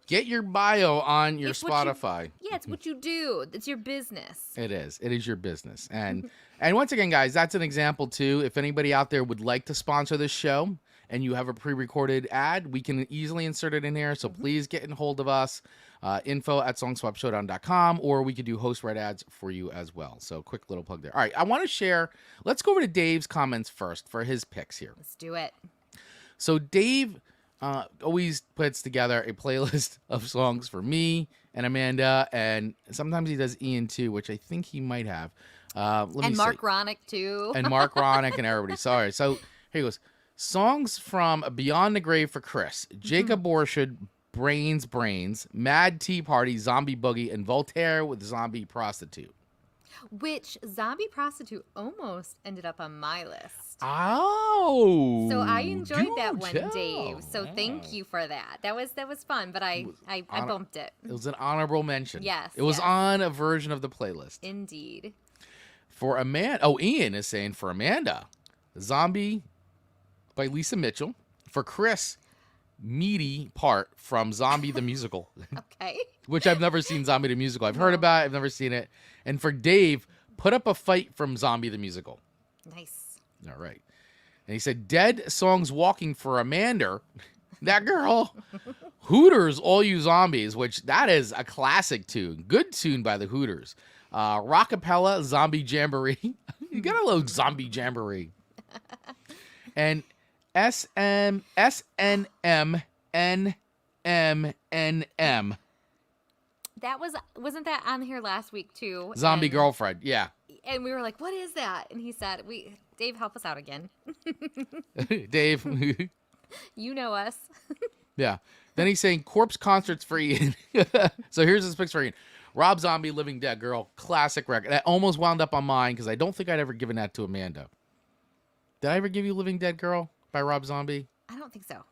Get your bio on your It's what you- Spotify. Yeah, it's what you do. It's your business. It is. It is your business. And once again, guys, that's an example too. If anybody out there would like to sponsor this show and you have a pre-recorded ad, we can easily insert it in here. So please get in hold of us. info@songswapshowdown.com, or we could do host read ads for you as well. So quick little plug there. All right, I want to share. Let's go over to Dave's comments first for his picks here. Let's do it. So Dave always puts together a playlist of songs for me and Amanda, and sometimes he does Ian too, which I think he might have. And Mark Ronick too. And Mark Ronick and everybody. Sorry. So here he goes. Songs from Beyond the Grave for Chris, Jacob Borshad, Brains, Mad Tea Party, Zombie Boogie, and Voltaire with Zombie Prostitute. Which Zombie Prostitute almost ended up on my list. Oh. So I enjoyed that do one, tell. Dave. So thank you for that. That was fun, but I bumped it. It was an honorable mention. Yes, It was yes. on a version of the playlist. Indeed. For Amanda, Ian is saying for Amanda, Zombie by Lisa Mitchell. For Chris, Meaty Part from Zombie the Musical, Okay. which I've never seen Zombie the Musical. I've heard about it. I've never seen it. And for Dave, Put Up a Fight from Zombie the Musical. Nice. All right. And he said, Dead Songs Walking for Amanda. That girl. Hooters, All You Zombies, which that is a classic tune. Good tune by the Hooters. Rockapella, Zombie Jamboree. You got a little Zombie Jamboree. And SNMNMNM. Wasn't that on here last week too? Zombie And- Girlfriend. Yeah. And we were like, what is that? And he said, Dave, help us out again. Dave. You know us. Yeah. Then he's saying Corpse Concerts for Ian. So here's his picks for Ian. Rob Zombie, Living Dead Girl. Classic record. That almost wound up on mine because I don't think I'd ever given that to Amanda. Did I ever give you Living Dead Girl by Rob Zombie? I don't think so.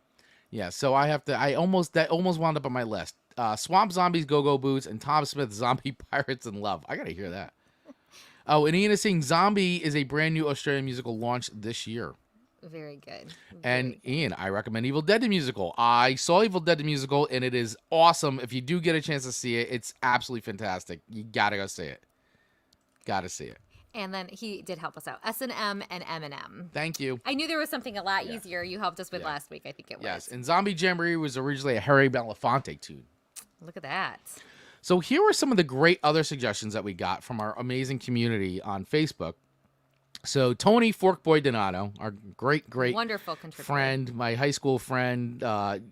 Yeah, so that almost wound up on my list. Swamp Zombies, Go-Go Boots, and Tom Smith, Zombie Pirates in Love. I gotta hear that. Oh, and Ian is saying Zombie is a brand new Australian musical launched this year. Very good. And Ian, I recommend Evil Dead the Musical. I saw Evil Dead the Musical, and it is awesome. If you do get a chance to see it, it's absolutely fantastic. You gotta go see it. Gotta see it. And then he did help us out. S&M and M&M. Thank you. I knew there was something a lot easier you helped us with last week. I think it was. Yes, and Zombie Jamboree was originally a Harry Belafonte tune. Look at that. So here are some of the great other suggestions that we got from our amazing community on Facebook. So Tony Forkboy Donato, our great Wonderful contributor. friend, my high school friend,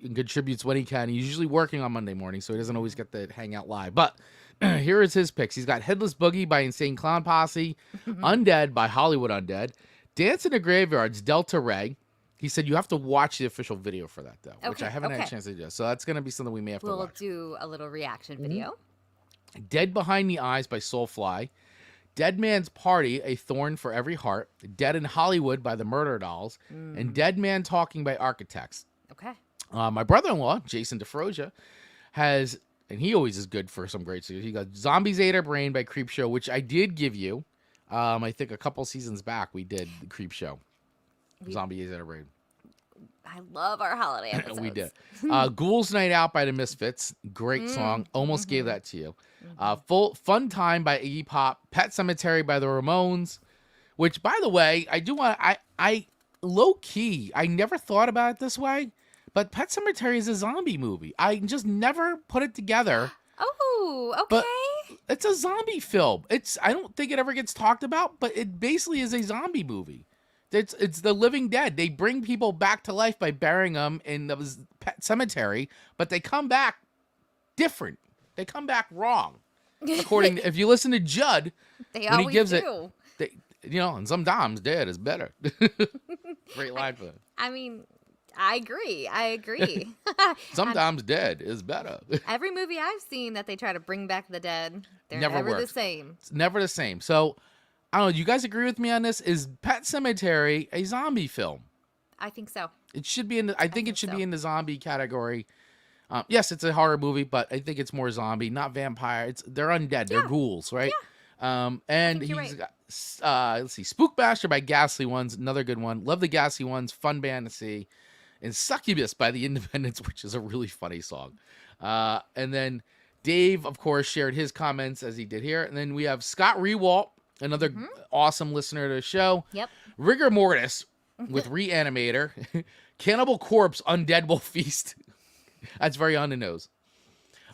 contributes when he can. He's usually working on Monday morning, so he doesn't always get to hang out live. But here is his picks. He's got Headless Boogie by Insane Clown Posse, Undead by Hollywood Undead, Dance in the Graveyards, Delta Ray. He said you have to watch the official video for that, though, which I haven't had a chance to do. So that's going to be something we may have to We'll watch. do a little reaction video. Dead Behind the Eyes by Soulfly, Dead Man's Party, A Thorn for Every Heart, Dead in Hollywood by the Murder Dolls, and Dead Man Talking by Architects. Okay. My brother-in-law, Jason DeFroja, has, and he always is good for some great series, he got Zombies Ate Our Brain by Creepshow, which I did give you. I think a couple seasons back we did the Creepshow. Zombies Ate Our Brain. I love our holiday episodes. We did. Ghouls Night Out by the Misfits. Great song. Almost gave that to you. Full Fun Time by Iggy Pop. Pet Cemetery by the Ramones. Which, by the way, I do want I low key, I never thought about it this way, but Pet Cemetery is a zombie movie. I just never put it together. Oh, okay. But it's a zombie film. I don't think it ever gets talked about, but it basically is a zombie movie. It's the living dead. They bring people back to life by burying them in the pet cemetery, but they come back different. They come back wrong. According to, if you listen to Judd, They when always he gives do. it, and sometimes dead is better. Great line for it. I mean, I agree. Sometimes dead is better. Every movie I've seen that they try to bring back the dead, they're Never never the works. same. It's never the same. So, I don't know. Do you guys agree with me on this? Is Pet Cemetery a zombie film? I think so. It should be in the, I think it think should so. be in the zombie category. Yes, it's a horror movie, but I think it's more zombie, not vampire. They're undead. They're ghouls, right? And think he's you're right. got, let's see, Spookmaster by Ghastly Ones, another good one. Love the Ghastly Ones, fun band to see. And Succubus by the Independents, which is a really funny song. And then Dave, of course, shared his comments as he did here. And then we have Scott Rewalt, another awesome listener to the show. Yep. Rigor Mortis with Reanimator. Cannibal Corpse, Undead Will Feast. That's very on the nose.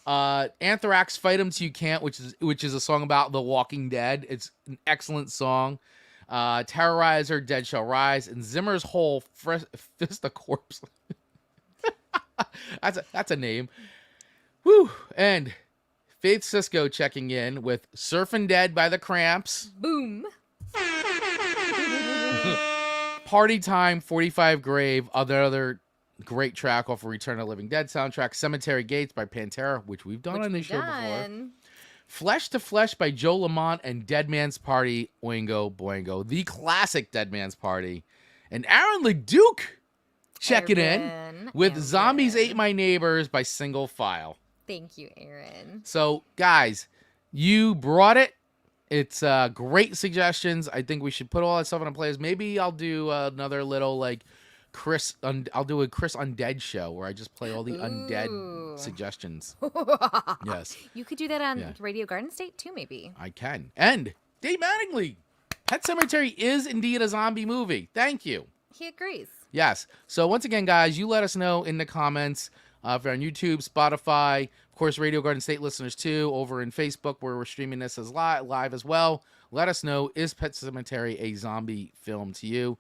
Anthrax, Fight 'Em Till You Can't, which is a song about The Walking Dead. It's an excellent song. Terrorizer, Dead Shall Rise, and Zimmer's Hole, Fist of Corpse. That's a name. Woo! And Faith Cisco checking in with Surfin' Dead by the Cramps. Boom. Party Time, 45 Grave, other great track off of Return of the Living Dead soundtrack. Cemetery Gates by Pantera, which we've done on this show before. Flesh to Flesh by Joe Lamont, and Dead Man's Party, Oingo Boingo, the classic Dead Man's Party. And Aaron LeDuc checking in with Zombies Ate My Neighbors by Single File. Thank you, Aaron. So, guys, you brought it. It's great suggestions. I think we should put all that stuff on a playlist. Maybe I'll do another little, like, I'll do a Chris Undead show where I just play all the Undead suggestions. Yes. You could do that on Radio Garden State, too, maybe. I can. And Dave Mattingly, Pet Sematary is indeed a zombie movie. Thank you. He agrees. Yes. So once again, guys, you let us know in the comments if you're on YouTube, Spotify, of course, Radio Garden State listeners too, over in Facebook where we're streaming this as live as well. Let us know, is Pet Sematary a zombie film to you?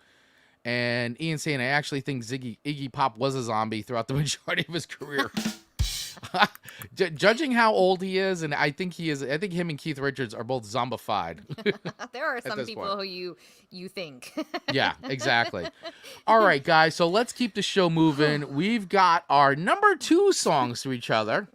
And Ian saying, I actually think Iggy Pop was a zombie throughout the majority of his career. Judging how old he is, and I think he is. I think him and Keith Richards are both zombified. There are some people who you think. Yeah, exactly. All right, guys. So let's keep the show moving. We've got our number 2 songs to each other.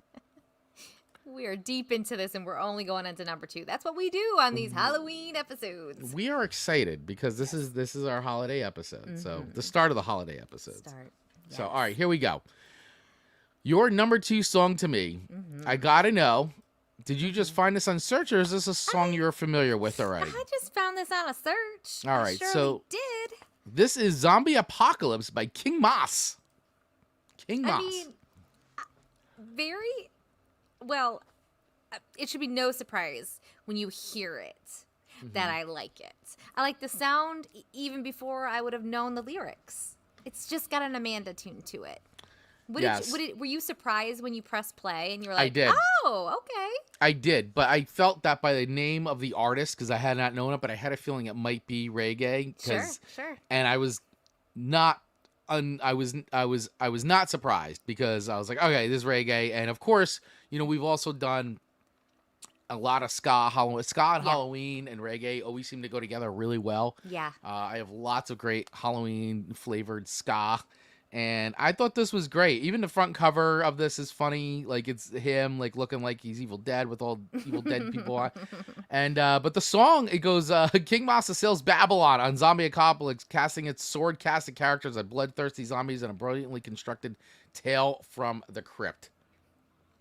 We are deep into this, and we're only going into number 2. That's what we do on these Halloween episodes. We are excited because this is our holiday episode. So the start of the holiday episode. Yes. So all right, here we go. Your number 2 song to me, I gotta know, did you just find this on search, or is this a song you're familiar with already? I just found this on a search. All right, so did. This is Zombie Apocalypse by King Moss. King Moss. I mean, very well. It should be no surprise when you hear it that I like it. I like the sound even before I would have known the lyrics. It's just got an Amanda tune to it. Were you surprised when you pressed play and you were like, I did. Oh, okay. I did, but I felt that by the name of the artist, because I had not known it, but I had a feeling it might be reggae. Sure. And I was not I was not surprised, because I was like, okay, this is reggae. And of course, we've also done a lot of ska and Halloween and reggae always seem to go together really well. Yeah. I have lots of great Halloween flavored ska, and I thought this was great. Even the front cover of this is funny. Like, it's him like looking like he's Evil Dead with all Evil Dead people on. And but the song, it goes, King Moss assails Babylon on Zombie Apocalypse, casting its sword-casted characters as bloodthirsty zombies in a brilliantly constructed tale from the crypt.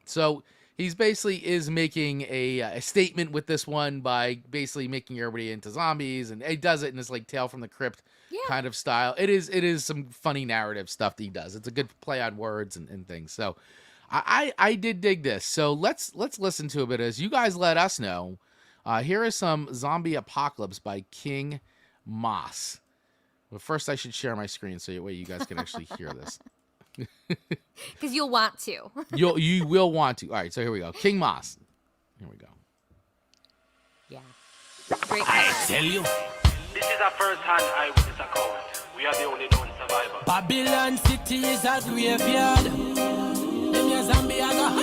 So he's basically is making a statement with this one by basically making everybody into zombies, and he does it in this like Tale from the Crypt kind of style. It is some funny narrative stuff that he does. It's a good play on words and things. So I did dig this. So let's listen to a bit as you guys let us know. Here is some Zombie Apocalypse by King Moss. But first I should share my screen so that way you guys can actually hear this. Because you'll want to. You will want to. All right, so here we go. King Moss. Here we go. Yeah. Great. I tell you, this is a first-hand eyewitness account. We are the only known survivor. Babylon City is a graveyard. Them your zombie are come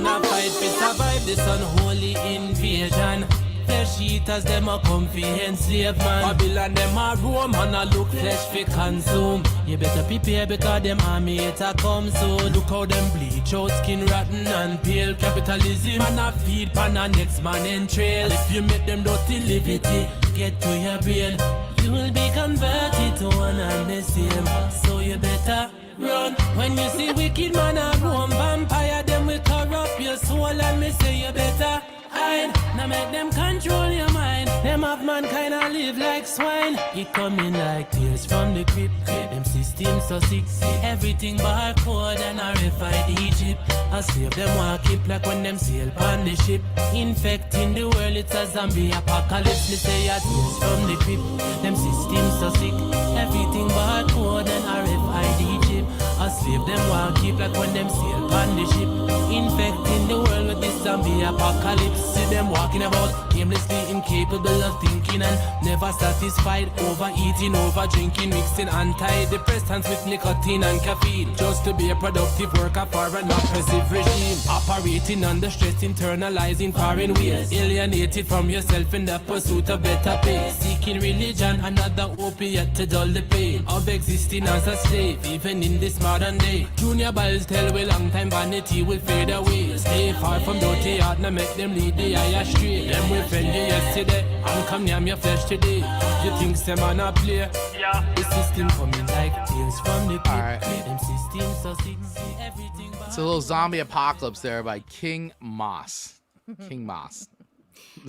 and fight to survive this unholy invasion. Flesh eaters, them a comprehensive man. Babylon, them a roam and a look flesh fi consume. You better prepare because them army it a come soon. Look how them bleach out, skin rotten and pale. Capitalism and a feed pan a next man in trail. If you make them dirty liberty, get to your brain, you will be converted to one and the same. So you better run. When you see wicked man a roam, vampire them will corrupt your soul, and me say you better hide. Now make them control your mind. Them a of mankind I live like swine. It coming like tears from the crypt. Them system so sick. Everything barcode and RFID chip. I save them walk keep like when them sail on the ship. Infecting the world, it's a zombie apocalypse. Me say a tears from the crypt. Them system so sick. Everything barcode and RFID chip. I save them walk keep like when them sail on the ship. Infecting the world with this zombie apocalypse. See them walking about aimlessly incapable of thinking and never satisfied, overeating, over drinking, mixing antidepressants with nicotine and caffeine just to be a productive worker for an oppressive regime, operating under stress, internalizing foreign ways, alienated from yourself in the pursuit of better pay, seeking religion, another opiate to dull the pain of existing as a slave even in this modern day. Junior Biles tell we long time vanity will fade away. Stay far from dirty heart, now make them lead the eye astray. Them will friend you yesterday and come near your flesh today. You think some man a play? Yeah. The system coming like tears from the pit. Alright. Them systems so sick, everything. It's a little zombie apocalypse there by King Moss. King Moss.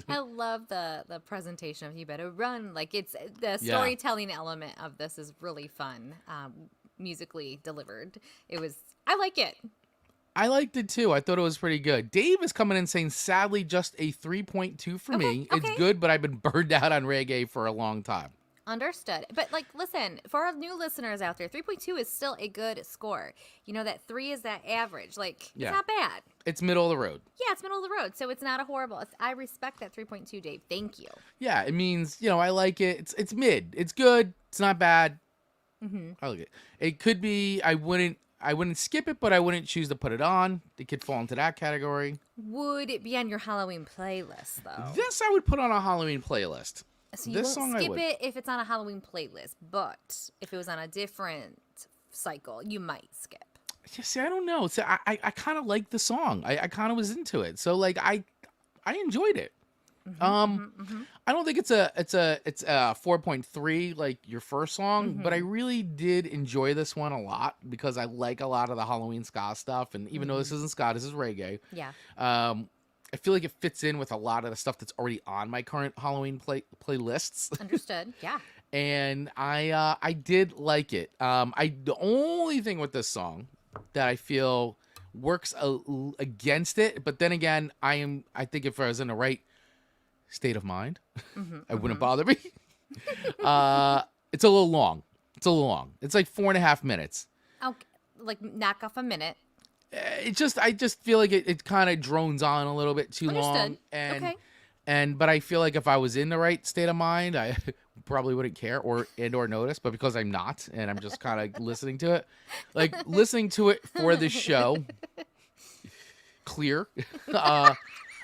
I love the presentation of You Better Run. Like, it's the storytelling element of this is really fun, musically delivered. I like it. I liked it too. I thought it was pretty good. Dave is coming in saying, sadly, just a 3.2 for me. Okay. It's good, but I've been burned out on reggae for a long time. Understood. But, like, listen, for our new listeners out there, 3.2 is still a good score. You know, that 3 is that average. Like, Yeah. it's not bad. It's middle of the road. Yeah, it's middle of the road, so it's not a horrible. I respect that 3.2, Dave. Thank you. Yeah, it means, I like it. It's mid. It's good. It's not bad. I like it. It could be, I wouldn't skip it, but I wouldn't choose to put it on. It could fall into that category. Would it be on your Halloween playlist, though? This I would put on a Halloween playlist. So you won't skip it if it's on a Halloween playlist, but if it was on a different cycle, you might skip. Yeah, see, I don't know. See, I kind of like the song. I kind of was into it. So like I enjoyed it. I don't think it's a 4.3 like your first song, but I really did enjoy this one a lot because I like a lot of the Halloween ska stuff, and even though this isn't ska, this is reggae. Yeah. I feel like it fits in with a lot of the stuff that's already on my current Halloween playlists. Understood. Yeah. And I did like it. The only thing with this song that I feel works against it, but then again, I think if I was in the right state of mind, it wouldn't bother me. It's a little long. It's like 4.5 minutes. Okay. Like, knock off a minute. I just feel like it kind of drones on a little bit too long. Okay. But I feel like if I was in the right state of mind, I probably wouldn't care or notice. But because I'm not, and I'm just kind of listening to it, like listening to it for this show, clear.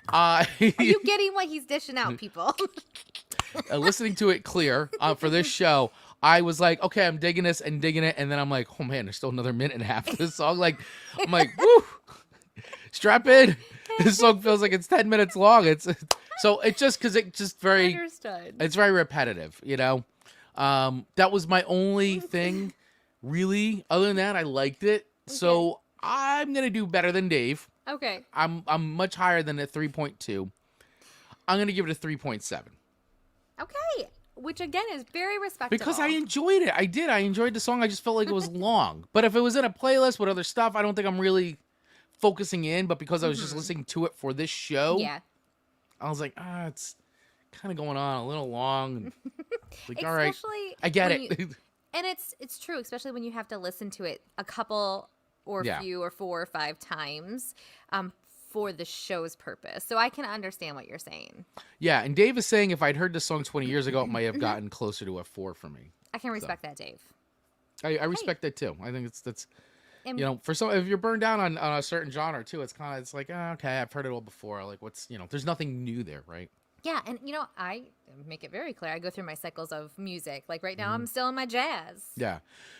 Are you getting what he's dishing out, people? Listening to it clear for this show, I was like, okay, I'm digging this and digging it, and then I'm like, oh man, there's still another minute and a half of this song. Like, I'm like, woo, strap in. This song feels like it's 10 minutes long. So it's just because it's just very, Understood. It's very repetitive, That was my only thing, really. Other than that, I liked it. Okay. So I'm gonna do better than Dave. Okay. I'm much higher than a 3.2. I'm gonna give it a 3.7. Okay. Which, again, is very respectable. Because I enjoyed it. I did. I enjoyed the song. I just felt like it was long. But if it was in a playlist with other stuff, I don't think I'm really focusing in. But because I was just listening to it for this show, I was like, it's kind of going on a little long. Like, all right, I get it. And it's true, especially when you have to listen to it a couple or few or 4 or 5 times for the show's purpose. So I can understand what you're saying. Yeah, and Dave is saying if I'd heard this song 20 years ago, it might have gotten closer to a 4 for me. I can respect that, Dave. I respect that too. I think that's for some, if you're burned down on a certain genre too, it's like, okay, I've heard it all before. Like, there's nothing new there, right? Yeah, and I make it very clear. I go through my cycles of music. Like right now, I'm still in my jazz. Yeah.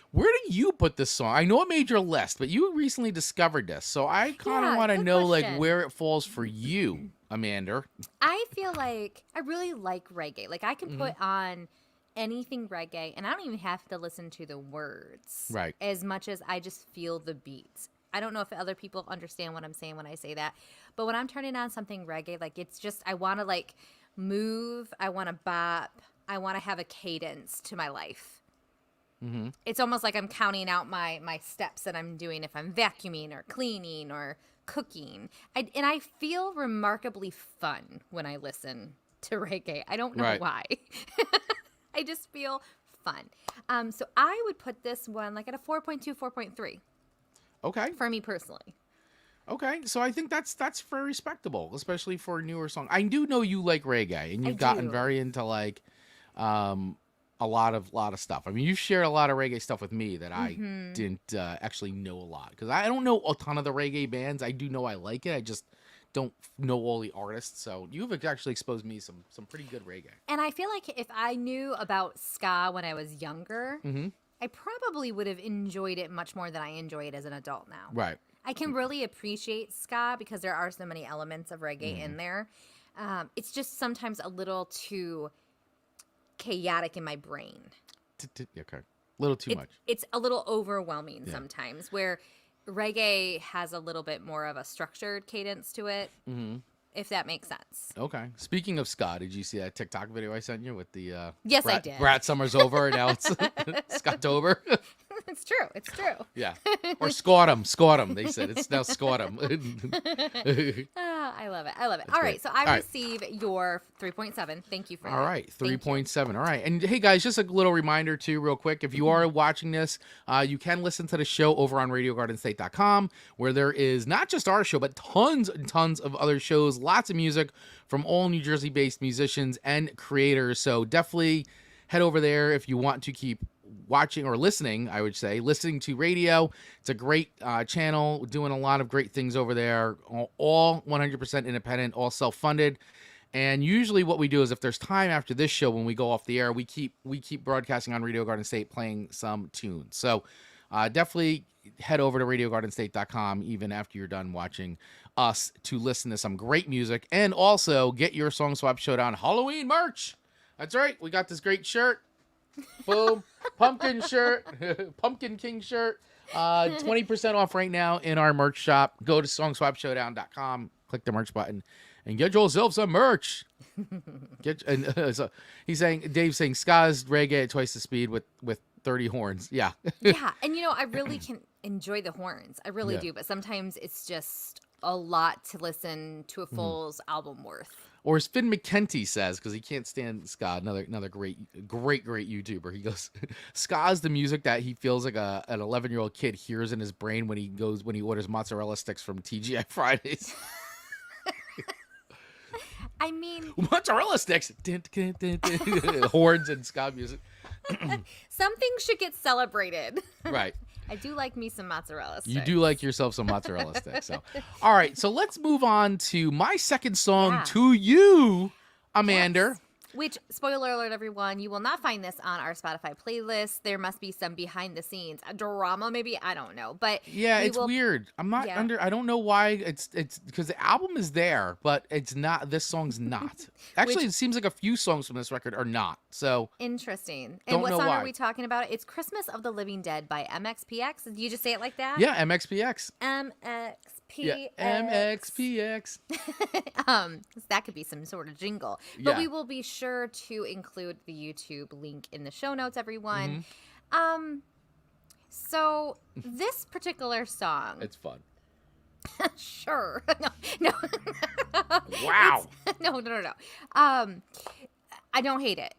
Where do you put this song? I know it made your list, but you recently discovered this, so I kind of want to know like where it falls for you, Amanda. I feel like I really like reggae. Like I can put on anything reggae, and I don't even have to listen to the words, right? As much as I just feel the beats. I don't know if other people understand what I'm saying when I say that, but when I'm turning on something reggae, like it's just I want to like move. I want to bop. I want to have a cadence to my life. Mm-hmm. It's almost like I'm counting out my steps that I'm doing if I'm vacuuming or cleaning or cooking. And I feel remarkably fun when I listen to reggae. I don't know why. I just feel fun. So I would put this one like at a 4.2, 4.3. Okay. For me personally. Okay, so I think that's very respectable, especially for a newer song. I do know you like reggae, and you've gotten very into like a lot of stuff. I mean, you shared a lot of reggae stuff with me that I didn't actually know a lot, because I don't know a ton of the reggae bands. I do know I like it. I just don't know all the artists. So you've actually exposed me some pretty good reggae. And I feel like if I knew about ska when I was younger, I probably would have enjoyed it much more than I enjoy it as an adult now. Right. I can really appreciate ska because there are so many elements of reggae in there. It's just sometimes a little too chaotic in my brain. Okay. A little too much. It's a little overwhelming sometimes, where reggae has a little bit more of a structured cadence to it, if that makes sense. Okay. Speaking of ska, did you see that TikTok video I sent you with the Yes, I did. Brat Summer's over and now it's Scottober? It's true. It's true. Yeah. Or Scautum. They said it's now Scautum. I love it. I love it. All right. So I receive your 3.7. Thank you for that. All right. 3.7. All right. And hey, guys, just a little reminder, too, real quick. If you are watching this, you can listen to the show over on RadioGardenState.com, where there is not just our show, but tons and tons of other shows, lots of music from all New Jersey-based musicians and creators. So definitely head over there if you want to keep watching or listening, I would say, listening to radio. It's a great channel, doing a lot of great things over there, all 100% independent, all self-funded. And usually what we do is if there's time after this show when we go off the air, we keep broadcasting on Radio Garden State, playing some tunes. So definitely head over to RadioGardenState.com even after you're done watching us to listen to some great music, and also get your Song Swap Showdown Halloween merch. That's right. We got this great shirt. Boom. Pumpkin shirt. Pumpkin King shirt. 20% off right now in our merch shop. Go to songswapshowdown.com, click the merch button, and get yourself some merch. So he's saying, Dave's saying, ska's reggae at twice the speed with 30 horns. Yeah. Yeah. And I really can enjoy the horns. I really do. But sometimes it's just a lot to listen to a full album worth. Or as Finn McKenty says, because he can't stand ska, another great YouTuber. He goes, ska is the music that he feels like an 11-year-old kid hears in his brain when he orders mozzarella sticks from TGI Fridays. I mean, mozzarella sticks, horns and ska music. Some things should get celebrated. Right. I do like me some mozzarella sticks. You do like yourself some mozzarella sticks. So, all right. So let's move on to my second song to you, Amanda. Yes. Which, spoiler alert, everyone, you will not find this on our Spotify playlist. There must be some behind the scenes, a drama maybe, I don't know. But yeah, it's weird. I'm not I don't know why it's because the album is there, but it's not. This song's not. Actually, it seems like a few songs from this record are not. So interesting. And what song are we talking about? It's Christmas of the Living Dead by MXPX. Did you just say it like that? Yeah, MXPX. MXPX. Yeah, MXPX. That could be some sort of jingle. But we will be sure to include the YouTube link in the show notes, everyone. So this particular song, it's fun. Sure. No. Wow. No. I don't hate it.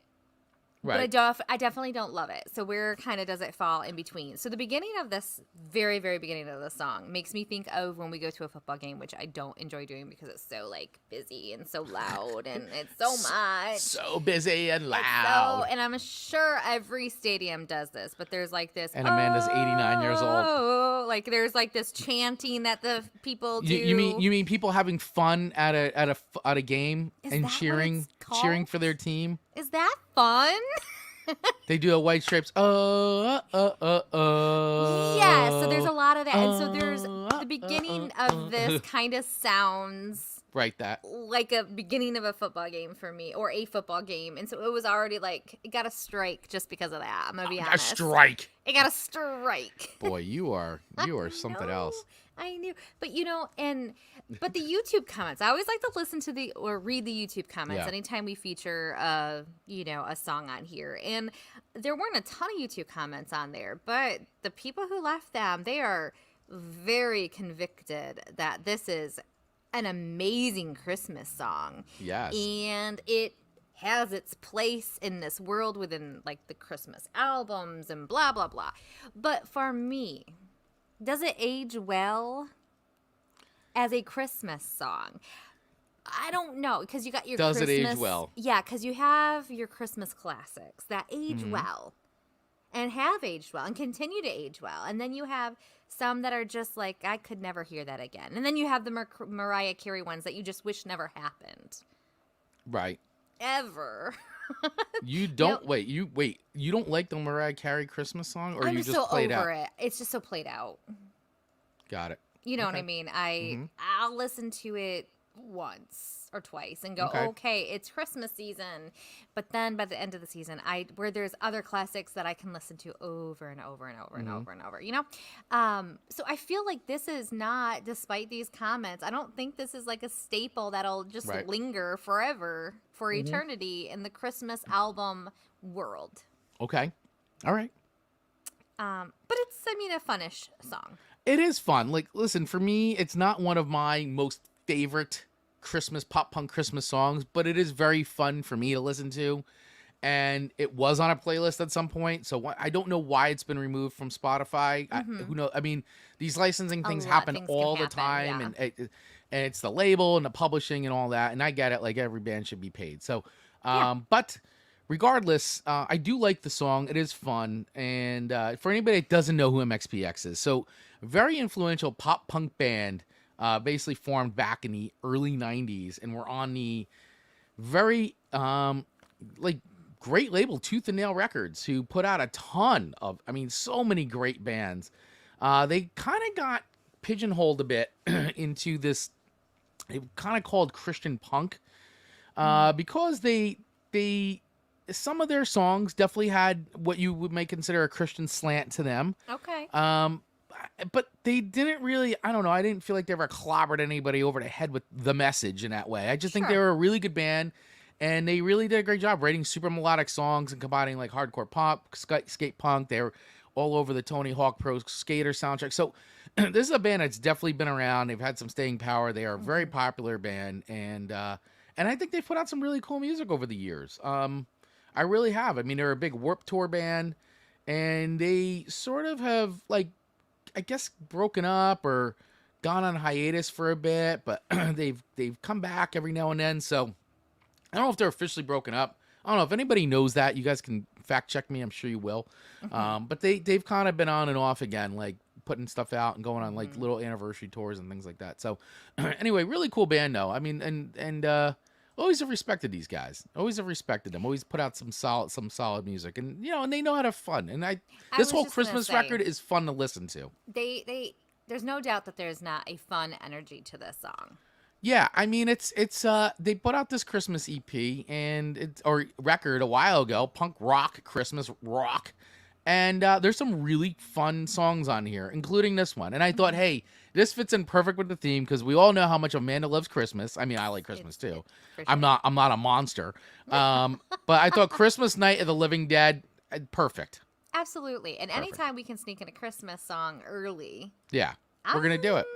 Right. But I definitely don't love it. So where kind of does it fall in between? So the beginning of this, very, very beginning of the song, makes me think of when we go to a football game, which I don't enjoy doing because it's so busy and so loud and it's so much. So busy and loud. And I'm sure every stadium does this, but there's this. And Amanda's 89 years old. There's this chanting that the people do. You mean people having fun at a game and cheering for their team? Is that fun? They do a White Stripes. Yeah, so there's a lot of that. And so there's the beginning of this kind of sounds Right, that. like a beginning of a football game for me, or a football game, and so it was already like it got a strike just because of that. I'm gonna be A honest. strike. It got a strike. Boy, you are something else. I knew, but but the YouTube comments. I always like to listen to or read the YouTube comments anytime we feature a song on here. And there weren't a ton of YouTube comments on there, but the people who left them, they are very convicted that this is an amazing Christmas song. Yes. And it has its place in this world within like the Christmas albums and blah, blah, blah. But for me, does it age well as a Christmas song? I don't know, because you got your Does Christmas... it age well? Yeah, because you have your Christmas classics that age well and have aged well and continue to age well. And then you have some that are just like, I could never hear that again. And then you have the Mariah Carey ones that you just wish never happened. Right. Ever. You don't you don't like the Mariah Carey Christmas song, or I'm you just just so played over out? it. It's just so played out. Got it. You know what I mean? I'll listen to it once or twice and go, okay, it's Christmas season. But then by the end of the season, where there's other classics that I can listen to over and over and over and over and over, you know? So I feel like this is not, despite these comments, I don't think this is like a staple that'll just linger forever for eternity in the Christmas album world. Okay. All right. But it's, a funnish song. It is fun. Like, listen, for me, it's not one of my most favorite Christmas pop punk Christmas songs, but it is very fun for me to listen to. And it was on a playlist at some point, so I don't know why it's been removed from Spotify. Who knows? I mean, these licensing things happen all the time, and it's the label and the publishing and all that. And I get it; like every band should be paid. So, but regardless, I do like the song. It is fun, and for anybody that doesn't know who MXPX is, so a very influential pop punk band. Basically formed back in the early 90s, and we're on the very great label Tooth and Nail Records, who put out a ton of, so many great bands. They kind of got pigeonholed a bit into this, they kind of called Christian punk, because they some of their songs definitely had what you may consider a Christian slant to them. Okay. But they didn't really, I don't know, I didn't feel like they ever clobbered anybody over the head with the message in that way. I just think they were a really good band, and they really did a great job writing super melodic songs and combining like hardcore pop, skate punk. They were all over the Tony Hawk Pro Skater soundtrack. So this is a band that's definitely been around. They've had some staying power. They are a very popular band, and I think they've put out some really cool music over the years. I really have. They're a big Warped Tour band, and they sort of have like, I guess, broken up or gone on hiatus for a bit, but they've come back every now and then. So I don't know if they're officially broken up. I don't know if anybody knows that. You guys can fact check me. I'm sure you will. But they've kind of been on and off again, like putting stuff out and going on like little anniversary tours and things like that. So anyway, really cool band though. Always have respected these guys. Always have respected them. Always put out some solid music, and and they know how to have fun. And this whole Christmas record is fun to listen to. There's no doubt that there's not a fun energy to this song. Yeah, it's they put out this Christmas EP or record a while ago, punk rock Christmas rock, and there's some really fun songs on here, including this one. And I thought, hey, this fits in perfect with the theme because we all know how much Amanda loves Christmas. I like Christmas too. Sure. I'm not a monster, but I thought Christmas Night of the Living Dead, perfect. Absolutely, and anytime we can sneak in a Christmas song early, we're gonna do it.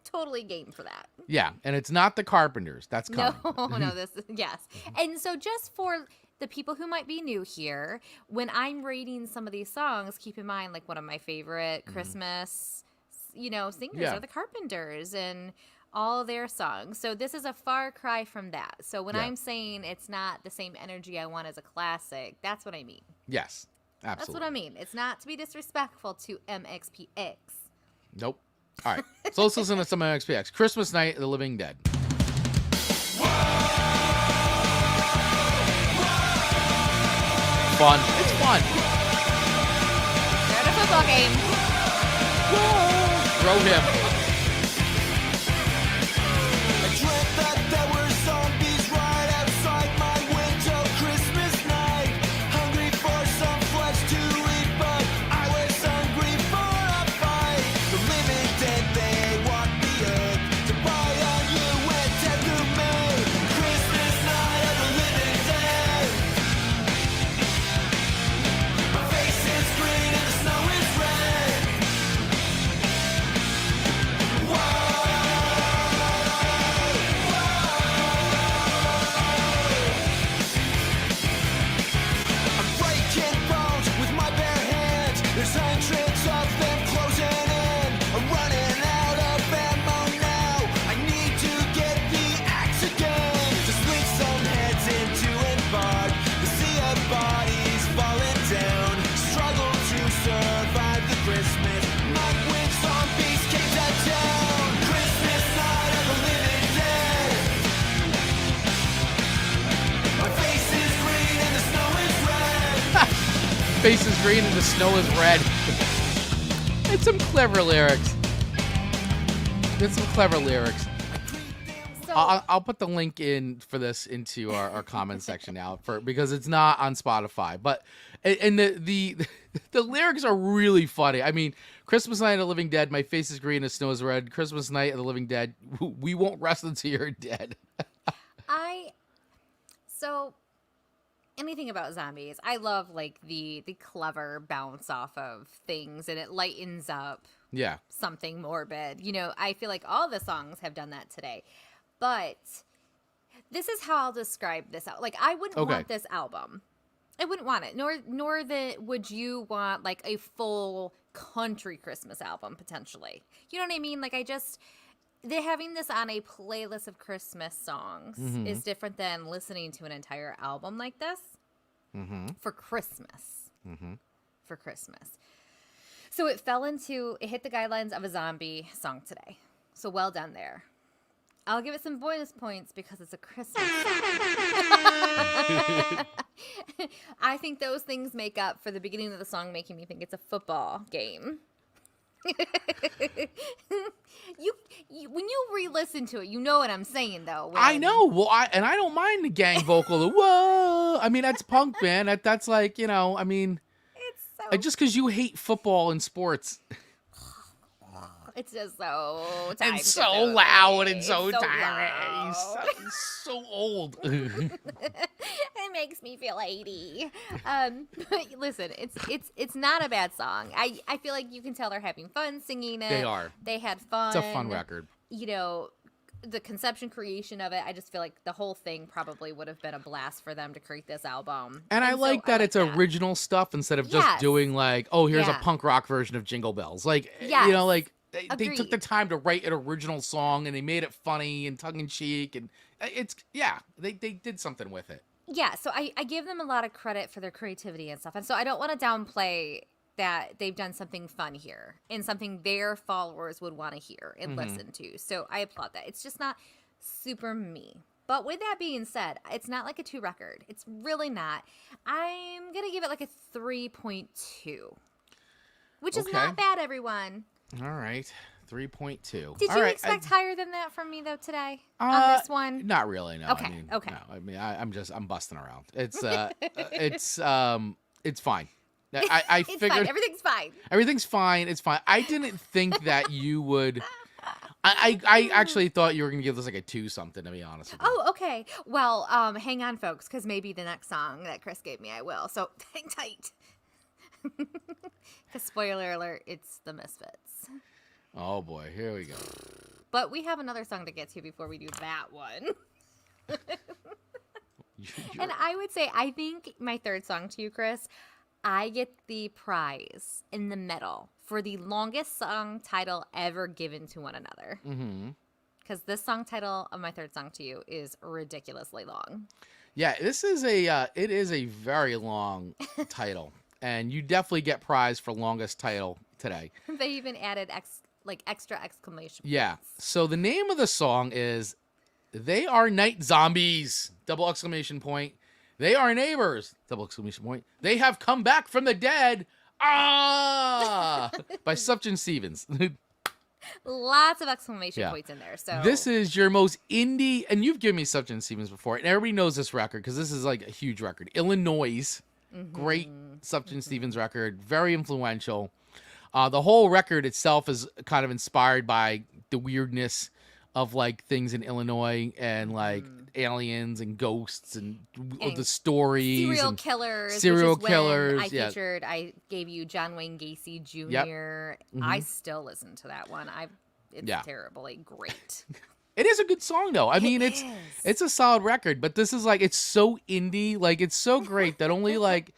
Totally game for that. Yeah, and it's not the Carpenters. That's coming. No, this is, yes. And so just for the people who might be new here, when I'm rating some of these songs, keep in mind, like one of my favorite Christmas, singers are the Carpenters and all their songs. So this is a far cry from that. So when I'm saying it's not the same energy I want as a classic, that's what I mean. Yes, absolutely. That's what I mean. It's not to be disrespectful to MXPX. Nope. All right, so let's listen to some MXPX. Christmas Night of the Living Dead. Fun. It's fun. They're at a football game. Whoa. Throw him. I drank face is green and the snow is red. It's some clever lyrics. So I'll put the link in for this into our comment section now because it's not on Spotify. But and the lyrics are really funny. I mean, Christmas night of the living dead, my face is green, the snow is red. Christmas night of the living dead, we won't rest until you're dead. So anything about zombies, I love like the clever bounce off of things, and it lightens up Yeah. something morbid. You know, I feel like all the songs have done that today. But this is how I'll describe this out. Like, I wouldn't want this album. I wouldn't want it. Nor would you want like a full country Christmas album potentially. You know what I mean? Like, they're having this on a playlist of Christmas songs is different than listening to an entire album like this for Christmas. For Christmas. So it hit the guidelines of a zombie song today. So well done there. I'll give it some bonus points because it's a Christmas song. I think those things make up for the beginning of the song making me think it's a football game. When you re-listen to it, you know what I'm saying, though. I know. Well, I don't mind the gang vocal. The whoa. I mean, that's punk, man. That's like, you know. I mean, it's so. Just because you hate football and sports. It's just so time And so loud and so It's so tiring. loud. He's so old. It makes me feel 80. But listen, it's not a bad song. I feel like you can tell they're having fun singing it. They are. They had fun. It's a fun record. You know, the conception creation of it, I just feel like the whole thing probably would have been a blast for them to create this album. And I like that it's original stuff instead of just doing like, oh, here's a punk rock version of Jingle Bells. Like, you know, like they took the time to write an original song and they made it funny and tongue in cheek. And they did something with it. Yeah, so I give them a lot of credit for their creativity and stuff. And so I don't want to downplay that they've done something fun here and something their followers would want to hear and listen to. So I applaud that. It's just not super me. But with that being said, it's not like a 2 record. It's really not. I'm going to give it like a 3.2, which is not bad, everyone. All right. 3.2. Did you expect higher than that from me, though, today on this one? Not really, no. Okay, I mean, okay. No, I mean, I'm busting around. It's fine. I It's figured fine. Everything's fine. Everything's fine. It's fine. I didn't think that you would. I actually thought you were gonna give this like a 2 something, to be honest with you. Oh, okay. Well, hang on, folks, because maybe the next song that Chris gave me, I will. So hang tight. Because spoiler alert, it's the Misfits. Oh boy, here we go. But we have another song to get to before we do that one. And I would say, I think my third song to you, Chris, I get the prize in the medal for the longest song title ever given to one another. Because this song title of my third song to you is ridiculously long. Yeah, this is it is a very long title, and you definitely get prize for longest title today. They even added extra exclamation points. Yeah. So the name of the song is "They Are Night Zombies!" Double exclamation point. They are neighbors! Double exclamation point. They have come back from the dead! Ah! By Sufjan Stevens. Lots of exclamation points in there. So this is your most indie, and you've given me Sufjan Stevens before, and everybody knows this record because this is like a huge record. Illinois, great Sufjan Stevens record, very influential. The whole record itself is kind of inspired by the weirdness of like things in Illinois and like aliens and ghosts and the stories. Serial killers. Serial which is killers. when I gave you John Wayne Gacy Jr. I still listen to that one. It's terribly great. It is a good song though. I mean, it's a solid record, but this is like, it's so indie. Like, it's so great that only like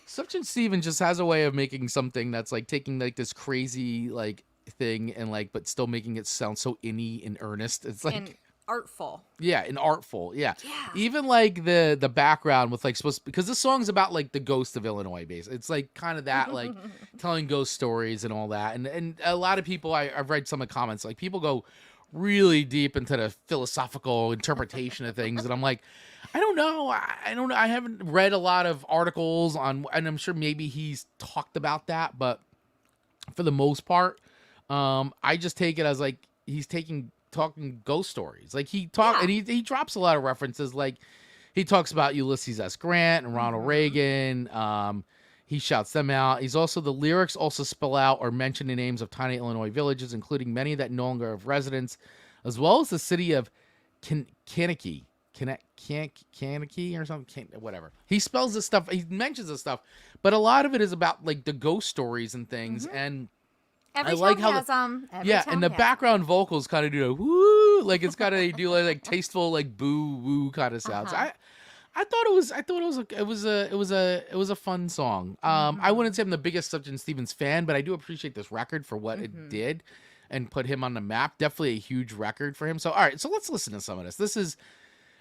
Sufjan Stevens just has a way of making something that's like taking like this crazy like thing and like, but still making it sound so indie and earnest. It's like, and artful. Yeah, and artful. Yeah. Even like the background with like because this song's about like the ghost of Illinois base. It's like kind of that like telling ghost stories and all that. And a lot of people I've read some of the comments, like people go really deep into the philosophical interpretation of things, and I'm like, I don't know. I don't know. I haven't read a lot of articles on, and I'm sure maybe he's talked about that, but for the most part, I just take it as like he's talking ghost stories. Like and he drops a lot of references. Like he talks about Ulysses S. Grant and Ronald Reagan. He shouts them out. The lyrics also spell out or mention the names of tiny Illinois villages, including many that no longer have residents, as well as the city of Kankakee or something, whatever. He spells this stuff. He mentions this stuff, but a lot of it is about like the ghost stories and things. And Every I like town how has them. and the background vocals kind of do a woo, like it's kind of do like tasteful like boo woo kind of sounds. I thought it was a fun song. I wouldn't say I'm the biggest Sufjan Stevens fan, but I do appreciate this record for what it did and put him on the map. Definitely a huge record for him. So all right, so let's listen to some of this. This is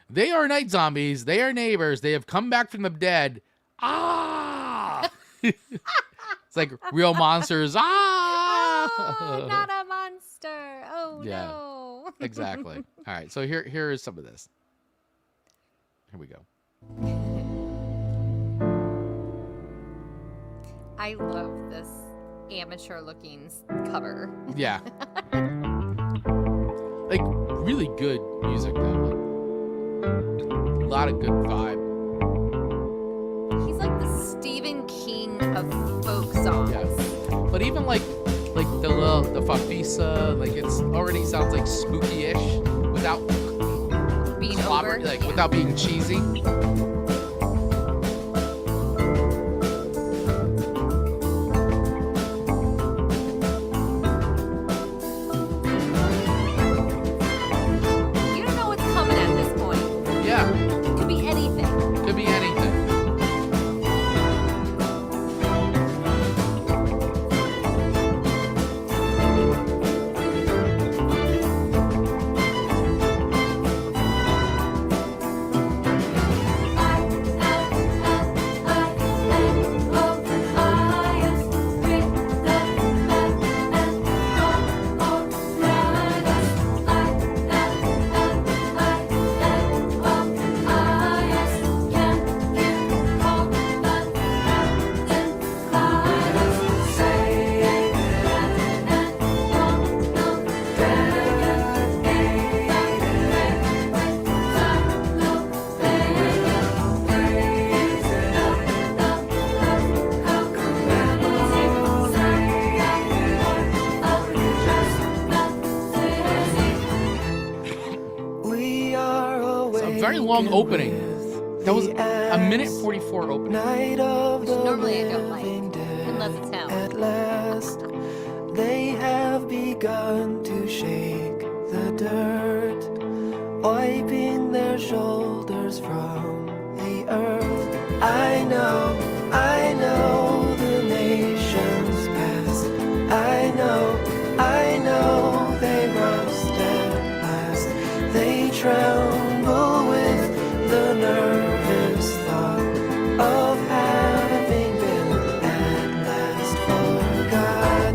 They Are Night Zombies. They are neighbors. They have come back from the dead. Ah! It's like real monsters. Ah! Oh, not a monster. Oh, Yeah. no. Exactly. All right, so here is some of this. Here we go. I love this amateur-looking cover. Yeah. Like, really good music, though. Like, a lot of good vibe. He's like the Stephen King of folk songs. Yeah. But even like the Fafisa, like it's already sounds like spooky-ish without Being clobber, over. like without being cheesy. You don't know what's coming at this point. Yeah. Could be anything. Could be anything. Very long opening. That was a minute 44 opening. Which normally I don't like, unless it's him. At last, they have begun to shake the dirt, wiping their shoulders from the earth. I know the nation's past. I know they rust at last. They tremble with the nervous thought of having been at last forgot.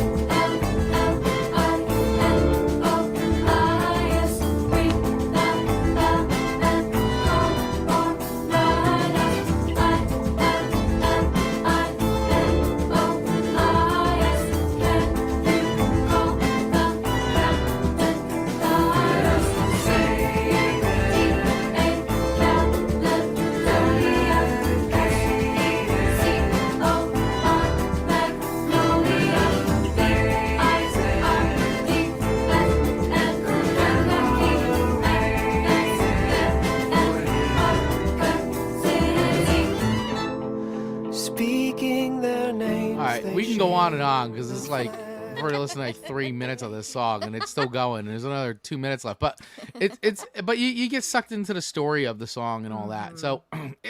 Speaking their names. All right, we can go on and on because it's like we've already listened to like 3 minutes of this song and it's still going. There's another 2 minutes left, but but you get sucked into the story of the song and all that. So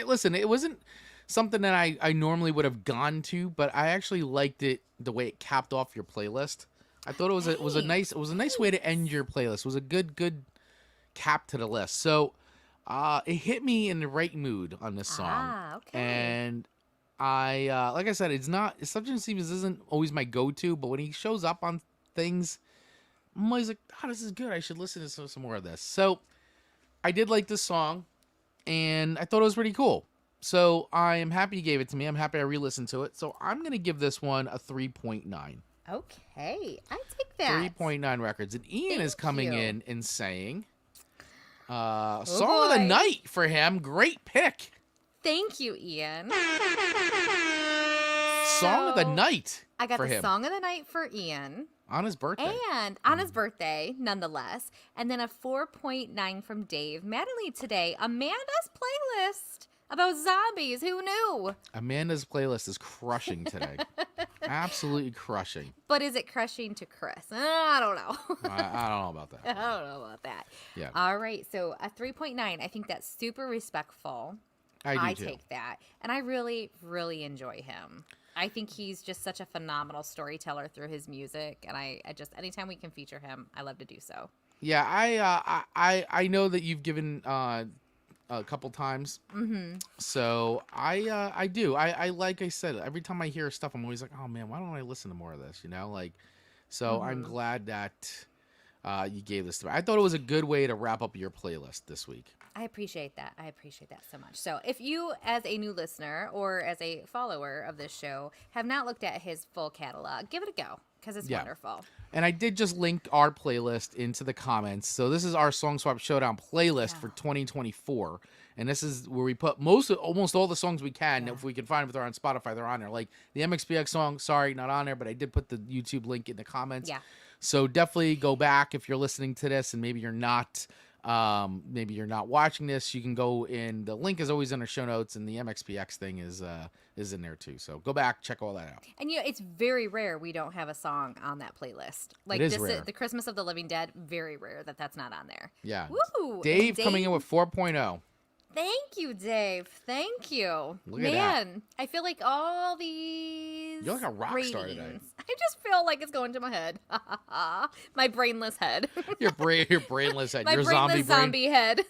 listen, it wasn't something that I normally would have gone to, but I actually liked it the way it capped off your playlist. I thought it was a nice way to end your playlist. It was a good cap to the list. So it hit me in the right mood on this song. Okay. And I like I said, Sufjan Stevens isn't always my go-to, but when he shows up on things, I'm always like, oh, this is good. I should listen to some more of this. So I did like this song, and I thought it was pretty cool. So I am happy you gave it to me. I'm happy I re-listened to it. So I'm going to give this one a 3.9. Okay, I take that. 3.9 records. And Ian is coming you. in and saying, song of the boy. night for him. Great pick. Thank you, Ian. Song of the So, night I got for the him. song of the night for Ian. On his birthday. And on his birthday, nonetheless. And then a 4.9 from Dave. Madeline today, Amanda's playlist about zombies. Who knew? Amanda's playlist is crushing today. Absolutely crushing. But is it crushing to Chris? I don't know. I don't know about that. I don't know about that. Yeah. All right. So a 3.9. I think that's super respectful. I do too. take that. And I really, really enjoy him. I think he's just such a phenomenal storyteller through his music. And I just, anytime we can feature him, I love to do so. Yeah, I know that you've given a couple times. Mm-hmm. So I do. I like I said, every time I hear stuff, I'm always like, oh man, why don't I listen to more of this? You know, like, so I'm glad that you gave this to me. I thought it was a good way to wrap up your playlist this week. I appreciate that. I appreciate that so much. So if you, as a new listener or as a follower of this show, have not looked at his full catalog, give it a go because it's wonderful. And I did just link our playlist into the comments. So this is our Song Swap Showdown playlist for 2024. And this is where we put almost all the songs we can. If we can find them, if they're on Spotify, they're on there. Like the MXPX song, sorry, not on there, but I did put the YouTube link in the comments. Yeah. So definitely go back if you're listening to this and maybe you're not watching this. You can go in. The link is always in our show notes, and the MXPX thing is in there too. So go back, check all that out. And it's very rare we don't have a song on that playlist. Like It is rare. The Christmas of the Living Dead, very rare that's not on there. Yeah. Woo! Dave And coming in with 4.0. Thank you, Dave. Thank you. Look at that. Man, I feel like all these You're like a rock star today. ratings, I just feel like it's going to my head. My brainless head. Your brainless head. My Your brainless zombie head.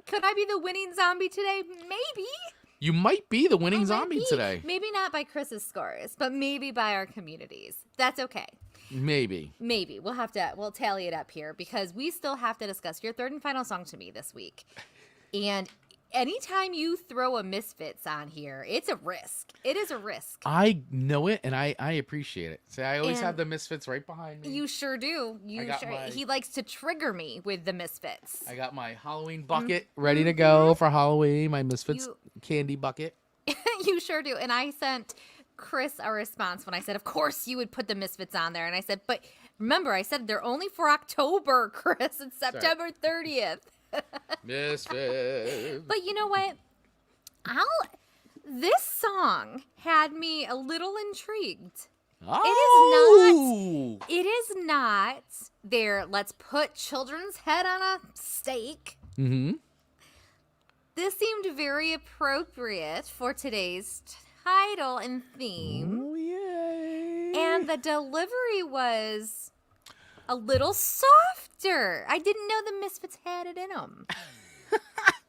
Could I be the winning zombie today? Maybe. You might be the winning I might zombie be. today. Maybe not by Chris's scores, but maybe by our communities. That's okay. Maybe. Maybe. We'll tally it up here because we still have to discuss your third and final song to me this week. And anytime you throw a Misfits on here, it's a risk. It is a risk. I know it, and I appreciate it. See, I always And have the Misfits right behind me. You sure do. He likes to trigger me with the Misfits. I got my Halloween bucket ready to go for Halloween. My Misfits candy bucket. You sure do. And I sent Chris a response when I said, of course you would put the Misfits on there. And I said, but remember, I said they're only for October, Chris. It's September 30th. Misfits. But you know what? This song had me a little intrigued. Oh! It is not there. Let's put children's head on a stake. Mm-hmm. This seemed very appropriate for today's title and theme. Oh, yay. And the delivery was a little softer. I didn't know the Misfits had it in them.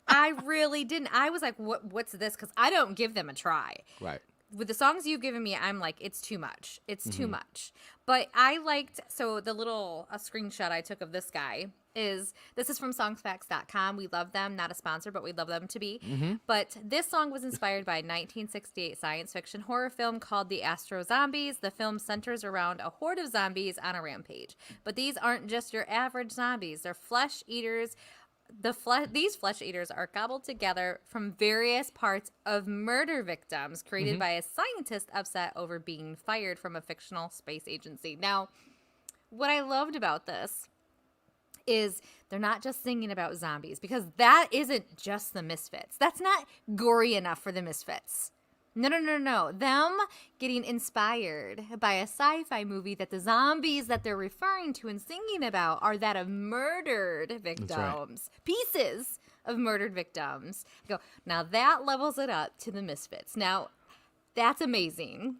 I really didn't. I was like, what's this? Because I don't give them a try. Right. With the songs you've given me, I'm like, it's too much. It's too much. But I liked, so the little screenshot I took of this guy is from songsfacts.com. We love them. Not a sponsor, but we love them to be. But this song was inspired by a 1968 science fiction horror film called The Astro Zombies. The film centers around a horde of zombies on a rampage. But these aren't just your average zombies. They're flesh eaters. These flesh eaters are gobbled together from various parts of murder victims created by a scientist upset over being fired from a fictional space agency. Now, what I loved about this is they're not just singing about zombies, because that isn't just the Misfits. That's not gory enough for the Misfits. No. Them getting inspired by a sci-fi movie that the zombies that they're referring to and singing about are that of murdered victims. Right. Pieces of murdered victims. Now that levels it up to the Misfits. Now, that's amazing.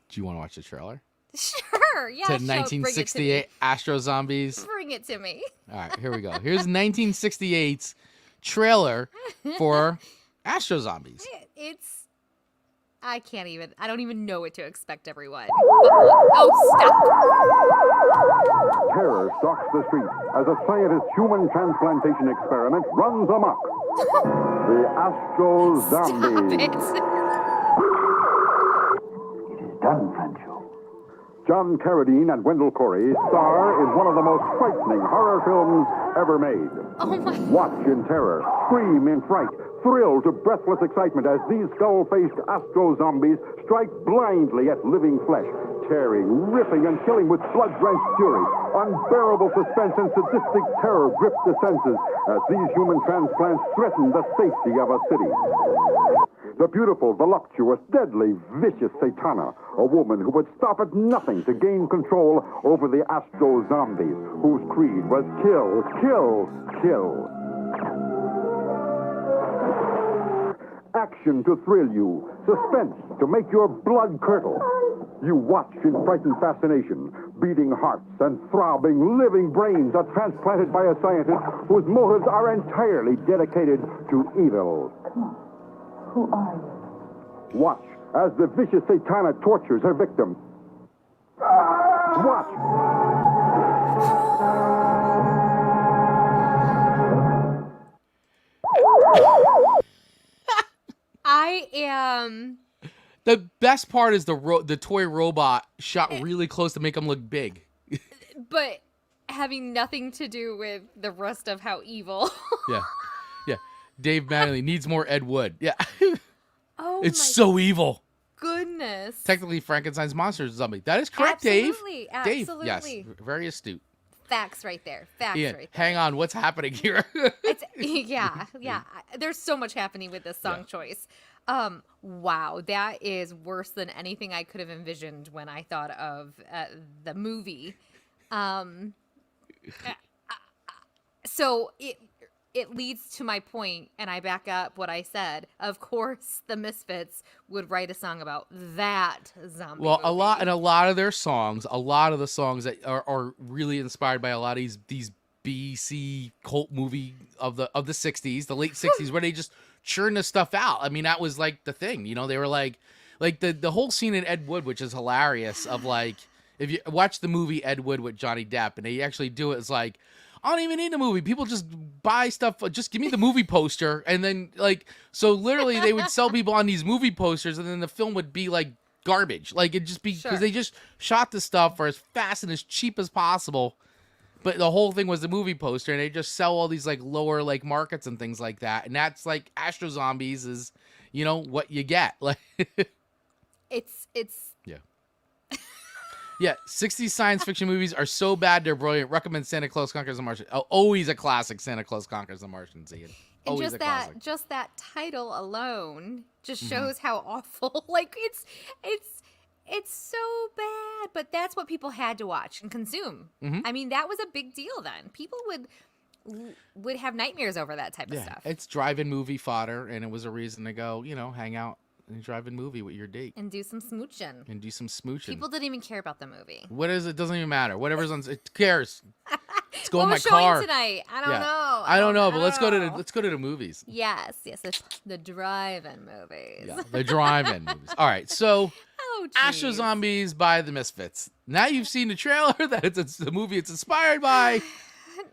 Do you want to watch the trailer? Sure, yeah. To 1968 Astro Zombies. Bring it to me. All right, here we go. Here's 1968's trailer for Astro Zombies. I can't even. I don't even know what to expect, everyone. Oh, stop. Terror stalks the streets as a scientist's human transplantation experiment runs amok. The Astro Zombie. Stop it. It is done, Francho. John Carradine and Wendell Corey star in one of the most frightening horror films ever made. Oh my. Watch in terror, scream in fright, thrill to breathless excitement as these skull-faced Astro Zombies strike blindly at living flesh, tearing, ripping, and killing with blood-drenched fury. Unbearable suspense and sadistic terror grip the senses as these human transplants threaten the safety of a city. The beautiful, voluptuous, deadly, vicious Satana, a woman who would stop at nothing to gain control over the Astro Zombies, whose creed was kill, kill, kill. Action to thrill you, suspense to make your blood curdle. You watch in frightened fascination, beating hearts and throbbing, living brains are transplanted by a scientist whose motives are entirely dedicated to evil. Who are you? Watch as the vicious Satana tortures her victim. Watch. I am. The best part is the toy robot shot really close to make him look big. But having nothing to do with the rest of how evil. Yeah. Dave Mattingly needs more Ed Wood. Yeah. Oh, It's my so evil. goodness. Technically, Frankenstein's monster zombie. That is correct, Absolutely, Dave. absolutely. Dave, yes. Very astute. Facts right there. Facts Ian, right there. hang on. What's happening here? It's, yeah. There's so much happening with this song choice. Wow, that is worse than anything I could have envisioned when I thought of the movie. So it leads to my point, and I back up what I said. Of course, the Misfits would write a song about that zombie. Well, movie. a lot of their songs, a lot of the songs that are really inspired by a lot of these BC cult movie of the 60s, the late 60s, where they just churn this stuff out. I mean, that was like the thing, you know. They were like the whole scene in Ed Wood, which is hilarious. Of like, if you watch the movie Ed Wood with Johnny Depp, and they actually do it, it's like, I don't even need the movie. People just buy stuff. Just give me the movie poster. And then, like, so literally they would sell people on these movie posters, and then the film would be like garbage. Like, it'd just be because they just shot the stuff for as fast and as cheap as possible. But the whole thing was the movie poster, and they just sell all these like lower like markets and things like that. And that's like Astro Zombies is, you know, what you get. Like, It's yeah. Yeah, 60s science fiction movies are so bad they're brilliant. Recommend Santa Claus Conquers the Martians. Oh, always a classic, Santa Claus Conquers the Martians, Ian. and Always a classic. just that title alone just shows how awful. Like it's so bad, but that's what people had to watch and consume. I mean, that was a big deal then. People would have nightmares over that type of stuff. It's drive-in movie fodder, and it was a reason to go, you know, hang out and drive-in movie with your date. And do some smooching. People didn't even care about the movie. What is it? Doesn't even matter. Whatever's on, it cares. Let's go What in my was showing car tonight? I don't Yeah. know. I don't know, but let's go know. to the movies. Yes, the drive-in movies. Yeah, the drive-in movies. All right, so Oh, Astro geez. Zombies by the Misfits. Now you've seen the trailer that it's the movie it's inspired by.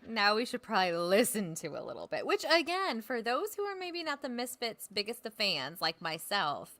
Now we should probably listen to a little bit, which again, for those who are maybe not the Misfits' biggest of fans, like myself,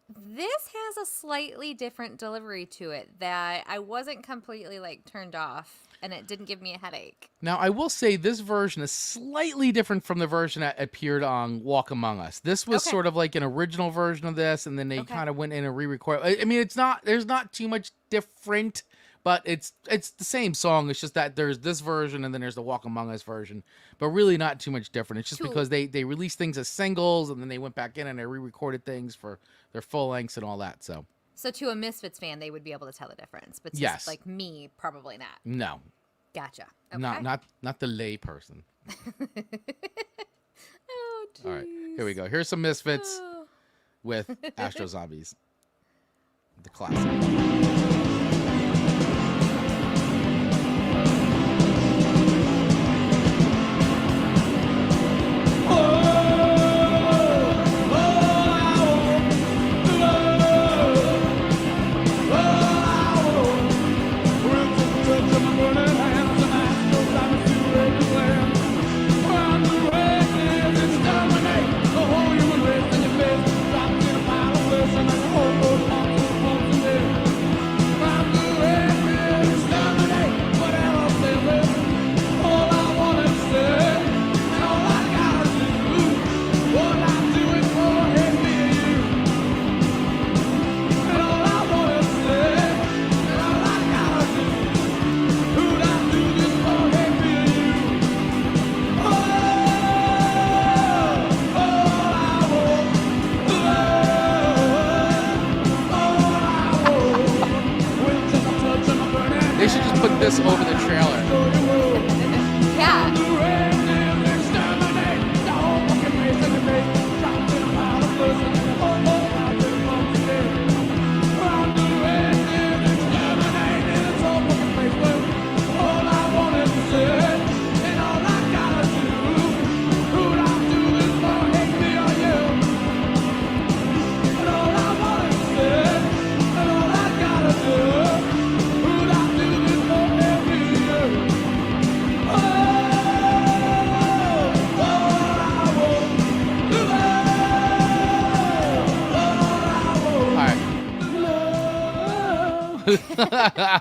this has a slightly different delivery to it that I wasn't completely like turned off, and it didn't give me a headache. Now, I will say this version is slightly different from the version that appeared on Walk Among Us. This was sort of like an original version of this, and then they kind of went in and re-recorded. I mean, there's not too much different, but it's the same song. It's just that there's this version and then there's the Walk Among Us version, but really not too much different. It's just because they released things as singles, and then they went back in and they re-recorded things for their full lengths and all that. So to a Misfits fan, they would be able to tell the difference, but Yes. like me, probably not. no, Gotcha. Okay. not the lay person. Oh, All right, here we go. Here's some Misfits Oh. with Astro Zombies, the classic. Oh, this over the trailer. Yeah.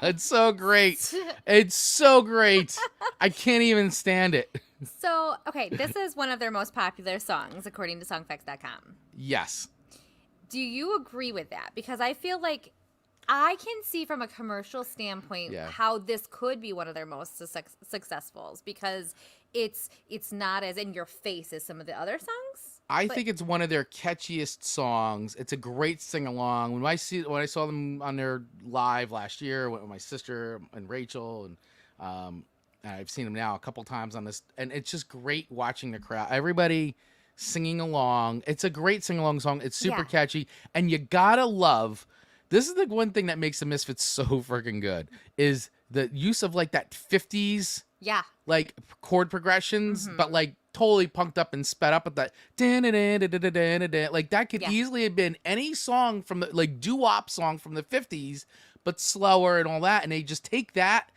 It's so great. It's so great. I can't even stand it. So, okay, this is one of their most popular songs, according to songfacts.com. Yes. Do you agree with that? Because I feel like I can see from a commercial standpoint how this could be one of their most successfuls because it's not as in your face as some of the other songs. I think it's one of their catchiest songs. It's a great sing along. When I saw them on their live last year with my sister and Rachel, and I've seen them now a couple times on this, and it's just great watching the crowd. Everybody singing along. It's a great sing along song. It's super catchy, and you gotta love. This is the one thing that makes the Misfits so freaking good is the use of like that 50s like chord progressions, but like totally punked up and sped up at that like that could easily have been any song from the like doo-wop song from the 50s, but slower and all that, and they just take that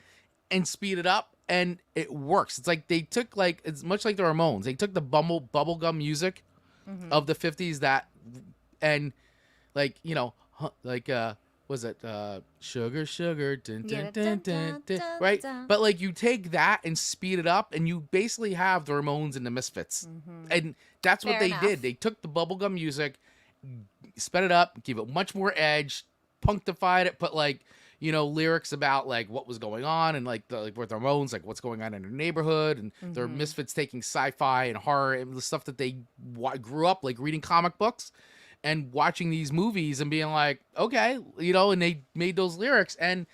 and speed it up and it works. It's like they took like it's much like the Ramones. They took the bubblegum music of the 50s that and like, you know, like was it sugar dun, dun, dun, dun, dun, right? But like you take that and speed it up and you basically have the Ramones and the Misfits. And that's what they did. They took the bubblegum music, sped it up, gave it much more edge, punctified it, put like, you know, lyrics about like what was going on and like the with the Ramones, like what's going on in their neighborhood, and their Misfits taking sci-fi and horror and the stuff that they grew up like reading comic books and watching these movies and being like, okay, you know, and they made those lyrics and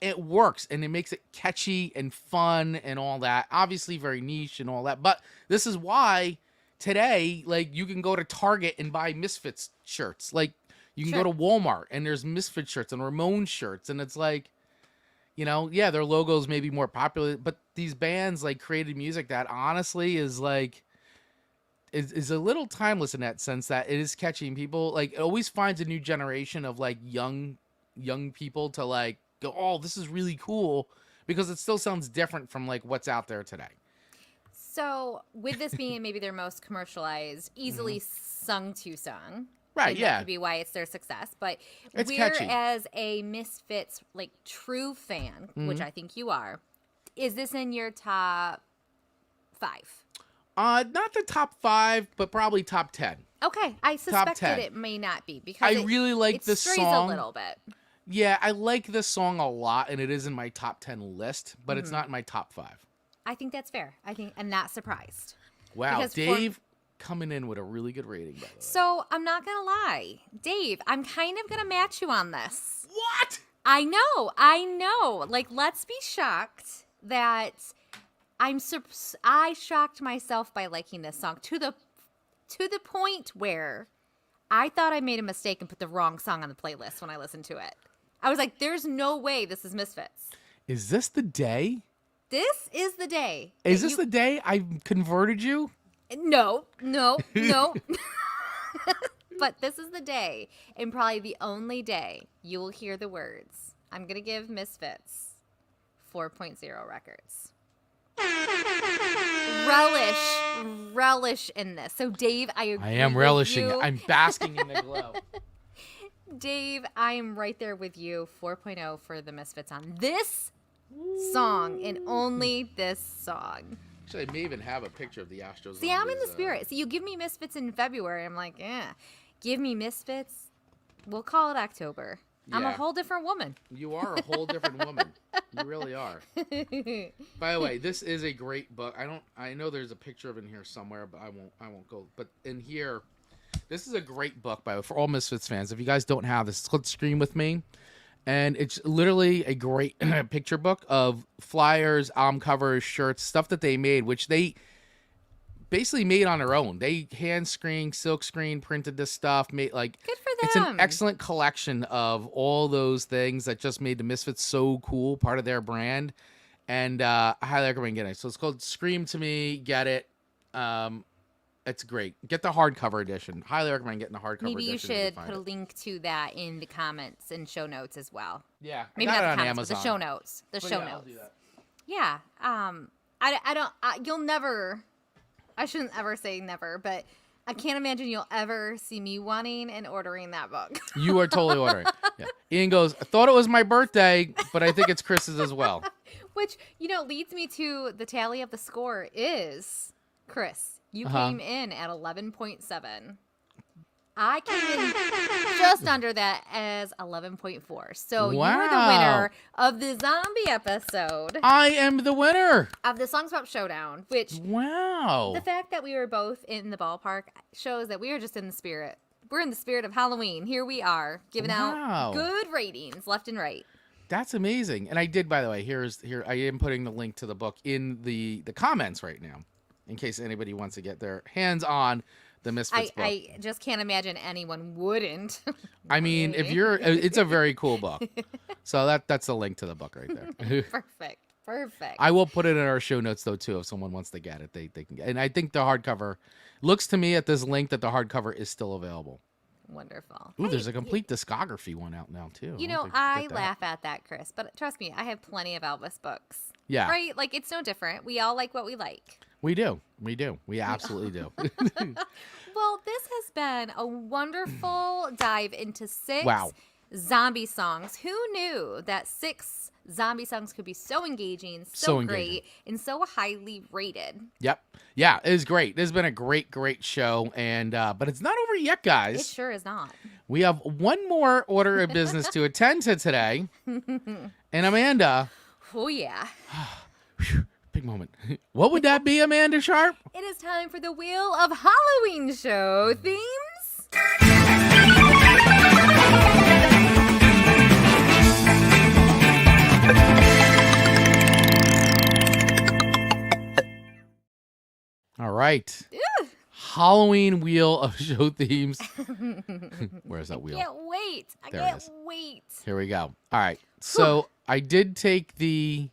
it works and it makes it catchy and fun and all that. Obviously very niche and all that. But this is why today, like you can go to Target and buy Misfits shirts. Like you can go to Walmart and there's Misfits shirts and Ramones shirts. And it's like, you know, yeah, their logos may be more popular, but these bands like created music that honestly is like, is a little timeless in that sense that it is catchy and people like it always finds a new generation of like young people to like go, oh, this is really cool because it still sounds different from like what's out there today. So with this being maybe their most commercialized, easily sung to song, right? That could be why it's their success. But it's we're catchy. As a Misfits like true fan, which I think you are, is this in your top 5? Not the top 5, but probably top 10. Okay, I suspected it may not be because I really like this strays song a little bit. Yeah, I like this song a lot, and it is in my top 10 list, but it's not in my top 5. I think that's fair. I'm not surprised. Wow, Because Dave coming in with a really good rating, by the way. So I'm not gonna lie, Dave. I'm kind of gonna match you on this. What? I know. Like, let's be shocked that I shocked myself by liking this song to the point where I thought I made a mistake and put the wrong song on the playlist when I listened to it. I was like, there's no way this is Misfits. Is this the day? This is the day. Is this the day I converted you? No. But this is the day, and probably the only day you will hear the words. I'm going to give Misfits 4.0 records. Relish in this. So Dave, I agree. I am with relishing you. it. I'm basking in the glow. Dave, I am right there with you. 4.0 for the Misfits on this song and only this song. Actually, I may even have a picture of the Astro. See, I'm in the spirit. See, you give me Misfits in February. I'm like, yeah. Give me Misfits. We'll call it October. I'm a whole different woman. You are a whole different woman. You really are. By the way, this is a great book. I know there's a picture of it in here somewhere, but I won't go. But in here, this is a great book by for all Misfits fans. If you guys don't have this, click screen with me. And it's literally a great picture book of flyers, album covers, shirts, stuff that they made, which they basically made on their own. They hand screen, silk screen, printed this stuff. Made like Good for it's an them. excellent collection of all those things that just made the Misfits so cool, part of their brand. And I highly recommend getting it. So it's called Scream to Me. Get it. It's great. Get the hardcover edition. Highly recommend getting the hardcover edition. Maybe you if should find put a it. link to that in the comments and show notes as well. Yeah, I Maybe got not it the on comments, but the Amazon. show notes. The But show yeah, I'll notes. do that. Yeah. You'll never. I shouldn't ever say never, but I can't imagine you'll ever see me wanting and ordering that book. You are totally ordering. Yeah. Ian goes, I thought it was my birthday, but I think it's Chris's as well. Which, leads me to the tally of the score is, Chris, you Uh-huh. came in at 11.7. I came in just under that as 11.4. So you were the Wow. winner of the zombie episode I am the winner. of the Song Swap Showdown, which Wow. the fact that we were both in the ballpark shows that we are just in the spirit. We're in the spirit of Halloween. Here we are, giving Wow. out good ratings left and right. That's amazing. And I did, by the way, here I am putting the link to the book in the comments right now, in case anybody wants to get their hands on the Misfits book. I just can't imagine anyone wouldn't. I mean, if you're, it's a very cool book. So that's the link to the book right there. Perfect. I will put it in our show notes though too. If someone wants to get it, they can get it. And I think the hardcover looks to me at this link that the hardcover is still available. Wonderful. Ooh, Hey, there's a complete discography one out now too. You I'll know, have to I get that. laugh at that, Chris, but trust me, I have plenty of Elvis books. Yeah. Right? Like, it's no different. We all like what we like. We do. We absolutely do. Well, this has been a wonderful dive into 6 Wow. zombie songs. Who knew that 6 zombie songs could be so engaging, So great, engaging. and so highly rated? Yep. Yeah, it is great. This has been a great show, and but it's not over yet, guys. It sure is not. We have one more order of business to attend to today. And Amanda, Oh, yeah. big moment. What would that be, Amanda Sharp? It is time for the Wheel of Halloween show themes. All right. Halloween wheel of show themes. Where's that wheel? Can't wait. I There it can't is. wait. Here we go. All right. So I did take the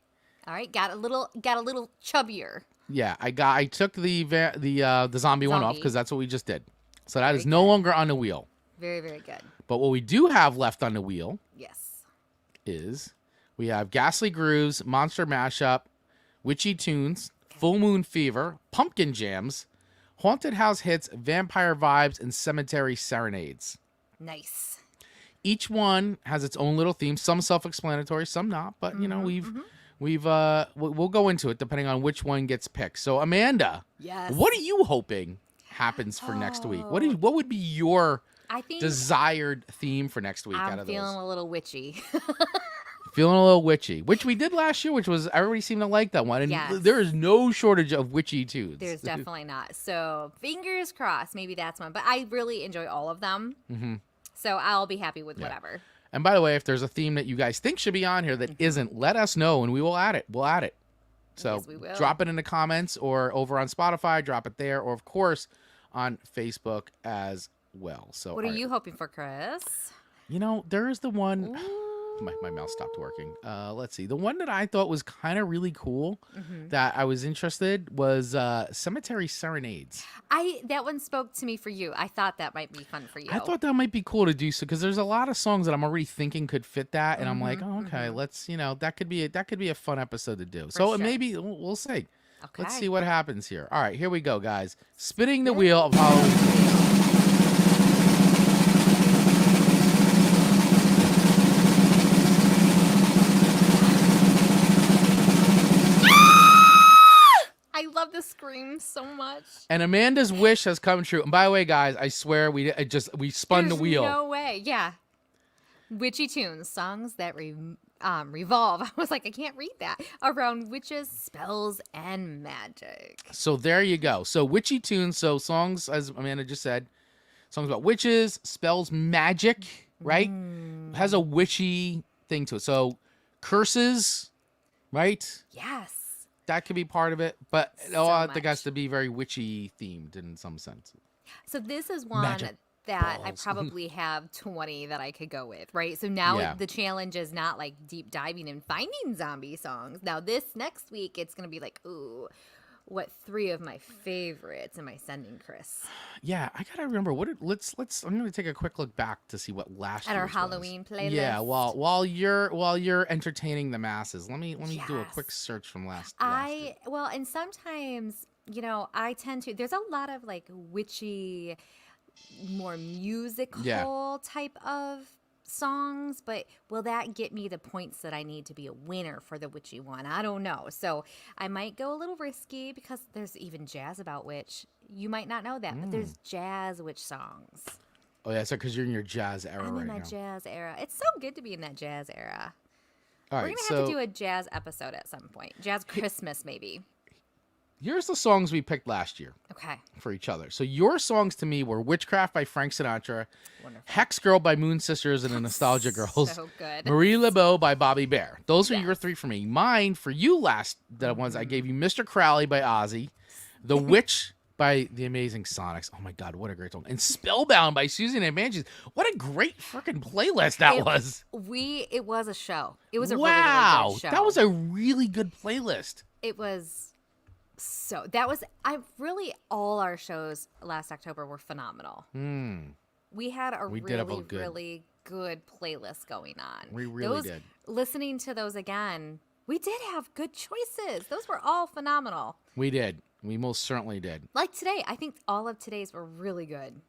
All right, got a little chubbier. I took the zombie one off Zombie. because that's what we just did. So that is Very no good. longer on the wheel. Very, very good. But what we do have left on the wheel Yes. is we have Ghastly Grooves, Monster Mashup, Witchy Tunes, Full Moon Fever, Pumpkin Jams, Haunted House Hits, Vampire Vibes, and Cemetery Serenades. Nice. Each one has its own little theme, some self-explanatory, some not, but you know, we'll go into it depending on which one gets picked. So Amanda, Yes. what are you hoping happens for next week? What would be your I think desired theme for next week out I'm of feeling those? a little witchy. Feeling a little witchy, which we did last year, which was everybody seemed to like that one, and Yes. there is no shortage of witchy tunes. There's definitely not. So fingers crossed, maybe that's one. But I really enjoy all of them. Mhm. So I'll be happy with Yeah. whatever. And by the way, if there's a theme that you guys think should be on here that isn't, let us know and we will add it. We'll add it. So Yes, we will. drop it in the comments or over on Spotify, drop it there, or of course on Facebook as well. So What are all right. you hoping for, Chris? You know, there is the one. Ooh. My mouse stopped working. Let's see. The one that I thought was kind of really cool that I was interested was Cemetery Serenades. That one spoke to me for you. I thought that might be fun for you. I thought that might be cool to do so because there's a lot of songs that I'm already thinking could fit that, and I'm like, oh, okay, let's that could be a fun episode to do. So sure. maybe we'll see. Okay. Let's see what happens here. All right, here we go, guys. Spinning the wheel of Halloween. I love the scream so much. And Amanda's wish has come true. And by the way, guys, I swear we spun There's the wheel. No way. Yeah. Witchy tunes, songs that revolve. I was like, I can't read that. Around witches, spells, and magic. So there you go. So witchy tunes. So songs, as Amanda just said, songs about witches, spells, magic. Right? Has a witchy thing to it. So curses, right? Yes. That could be part of it, but So I think it has much. to be very witchy themed in some sense. So this is one Magic that I balls. probably have 20 that I could go with, right? So now Yeah. the challenge is not like deep diving and finding zombie songs. Now this next week, it's going to be like, ooh, what 3 of my favorites am I sending, Chris? Yeah, I gotta remember let's. I'm gonna take a quick look back to see what last At our year's was. Halloween playlist. Yeah, while you're entertaining the masses, let me do a quick Yes. search from last. Well, and sometimes, I tend to, there's a lot of like witchy, more musical type of songs, but will that get me the points that I need to be a winner for the witchy one? I don't know. So I might go a little risky because there's even jazz about witch. You might not know that, but there's jazz witch songs. Oh yeah, so because you're in your jazz era I'm right in now. that jazz era. It's so good to be in that jazz era. All We're right, gonna so have to do a jazz episode at some point. Jazz Christmas, maybe. here's the songs we picked last year Okay. for each other. So your songs to me were "Witchcraft" by Frank Sinatra, Wonderful. "Hex Girl" by Moon Sisters and the Nostalgia Girls, So good. Marie Laveau by Bobby Bear. Those are your Yes. 3 for me. Mine for you the ones I gave you: "Mr. Crowley" by Ozzy, "The Witch" by the Amazing Sonics. Oh my God, what a great song! And "Spellbound" by Susie and the Banshees. What a great freaking playlist that was! It was a show. It was a Wow, really good show. that was a really good playlist. It was so. All our shows last October were phenomenal. We had a We did have a really, good- really good playlist going on. We really did. Listening to those again, we did have good choices. Those were all phenomenal. We did. We most certainly did. Like today, I think all of today's were really good.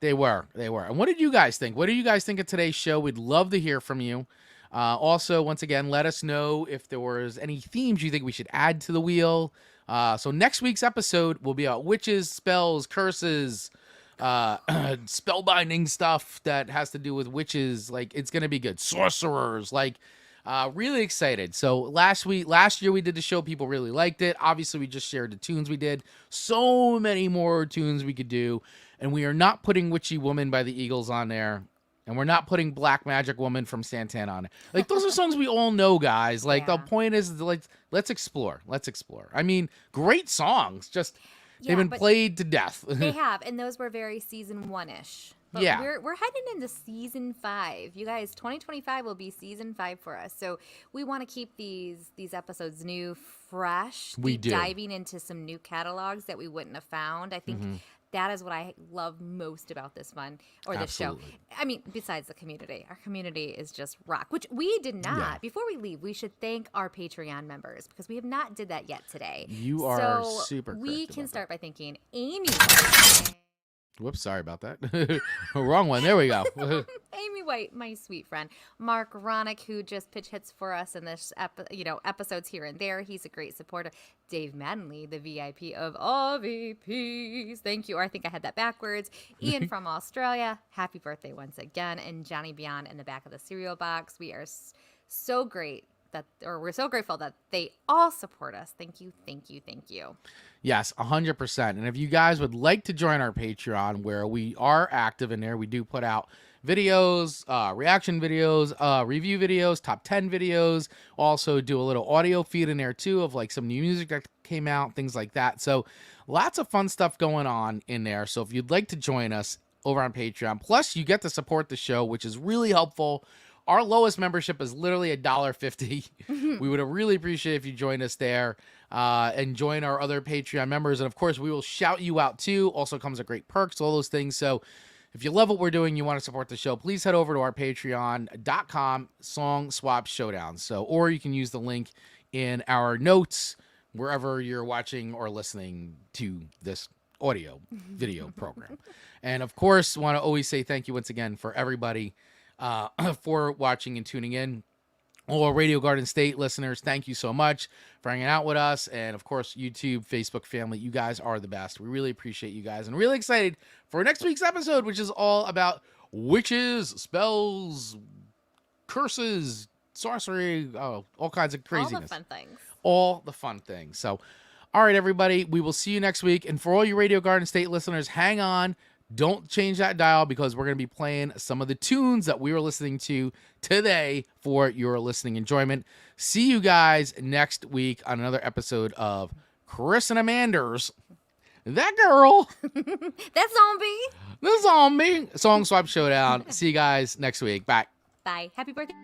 They were. And what did you guys think? What do you guys think of today's show? We'd love to hear from you. Also, once again, let us know if there was any themes you think we should add to the wheel. So next week's episode will be about witches, spells, curses, spellbinding stuff that has to do with witches. Like, it's going to be good. Sorcerers. Really excited. So last year we did the show. People really liked it. Obviously, we just shared the tunes we did. So many more tunes we could do. And we are not putting Witchy Woman by the Eagles on there. And we're not putting Black Magic Woman from Santana on it. Like, those are songs we all know, guys. Like, Yeah. the point is, like, let's explore. I mean, great songs. Just, they've been but played to death. They have, and those were very season 1-ish. But Yeah. we're heading into season 5. You guys, 2025 will be season 5 for us. So we want to keep these episodes new, fresh. We deep do. diving into some new catalogs that we wouldn't have found. I think Mm-hmm. that is what I love most about this one or this show. Absolutely. I mean, besides the community, our community is just rock. Which we did not. Yeah. Before we leave, we should thank our Patreon members because we have not did that yet today. You are So super we correct can about start by thanking Amy. Whoops, sorry about that. Wrong one. There we go. Amy White, my sweet friend. Mark Ronick, who just pitch hits for us in this, episodes here and there. He's a great supporter. Dave Manley, the VIP of all VPs. Thank you. Or I think I had that backwards. Ian from Australia. Happy birthday once again. And Johnny Beyond in the back of the cereal box. We are so great we're so grateful that they all support us. Thank you, thank you, thank you. Yes, 100%. And if you guys would like to join our Patreon, where we are active in there, we do put out videos, reaction videos, review videos, top 10 videos. Also do a little audio feed in there too of like some new music that came out, things like that. So lots of fun stuff going on in there. So if you'd like to join us over on Patreon, plus you get to support the show, which is really helpful. Our lowest membership is literally $1.50. We would really appreciate if you join us there and join our other Patreon members. And of course, we will shout you out too. Also comes with great perks, all those things. So if you love what we're doing, you want to support the show, please head over to our patreon.com Song Swap Showdown. Or you can use the link in our notes wherever you're watching or listening to this audio video program. And of course, want to always say thank you once again for everybody for watching and tuning in. All our Radio Garden State listeners, thank you so much for hanging out with us. And of course, YouTube, Facebook family, you guys are the best. We really appreciate you guys and really excited for next week's episode, which is all about witches, spells, curses, sorcery, all kinds of craziness. All the fun things. All the fun things. So, all right, everybody, we will see you next week. And for all you Radio Garden State listeners, hang on. Don't change that dial because we're going to be playing some of the tunes that we were listening to today for your listening enjoyment. See you guys next week on another episode of Chris and Amanda's That Girl, That zombie. the Zombie Song Swap Showdown. See you guys next week. Bye. Bye. Happy birthday.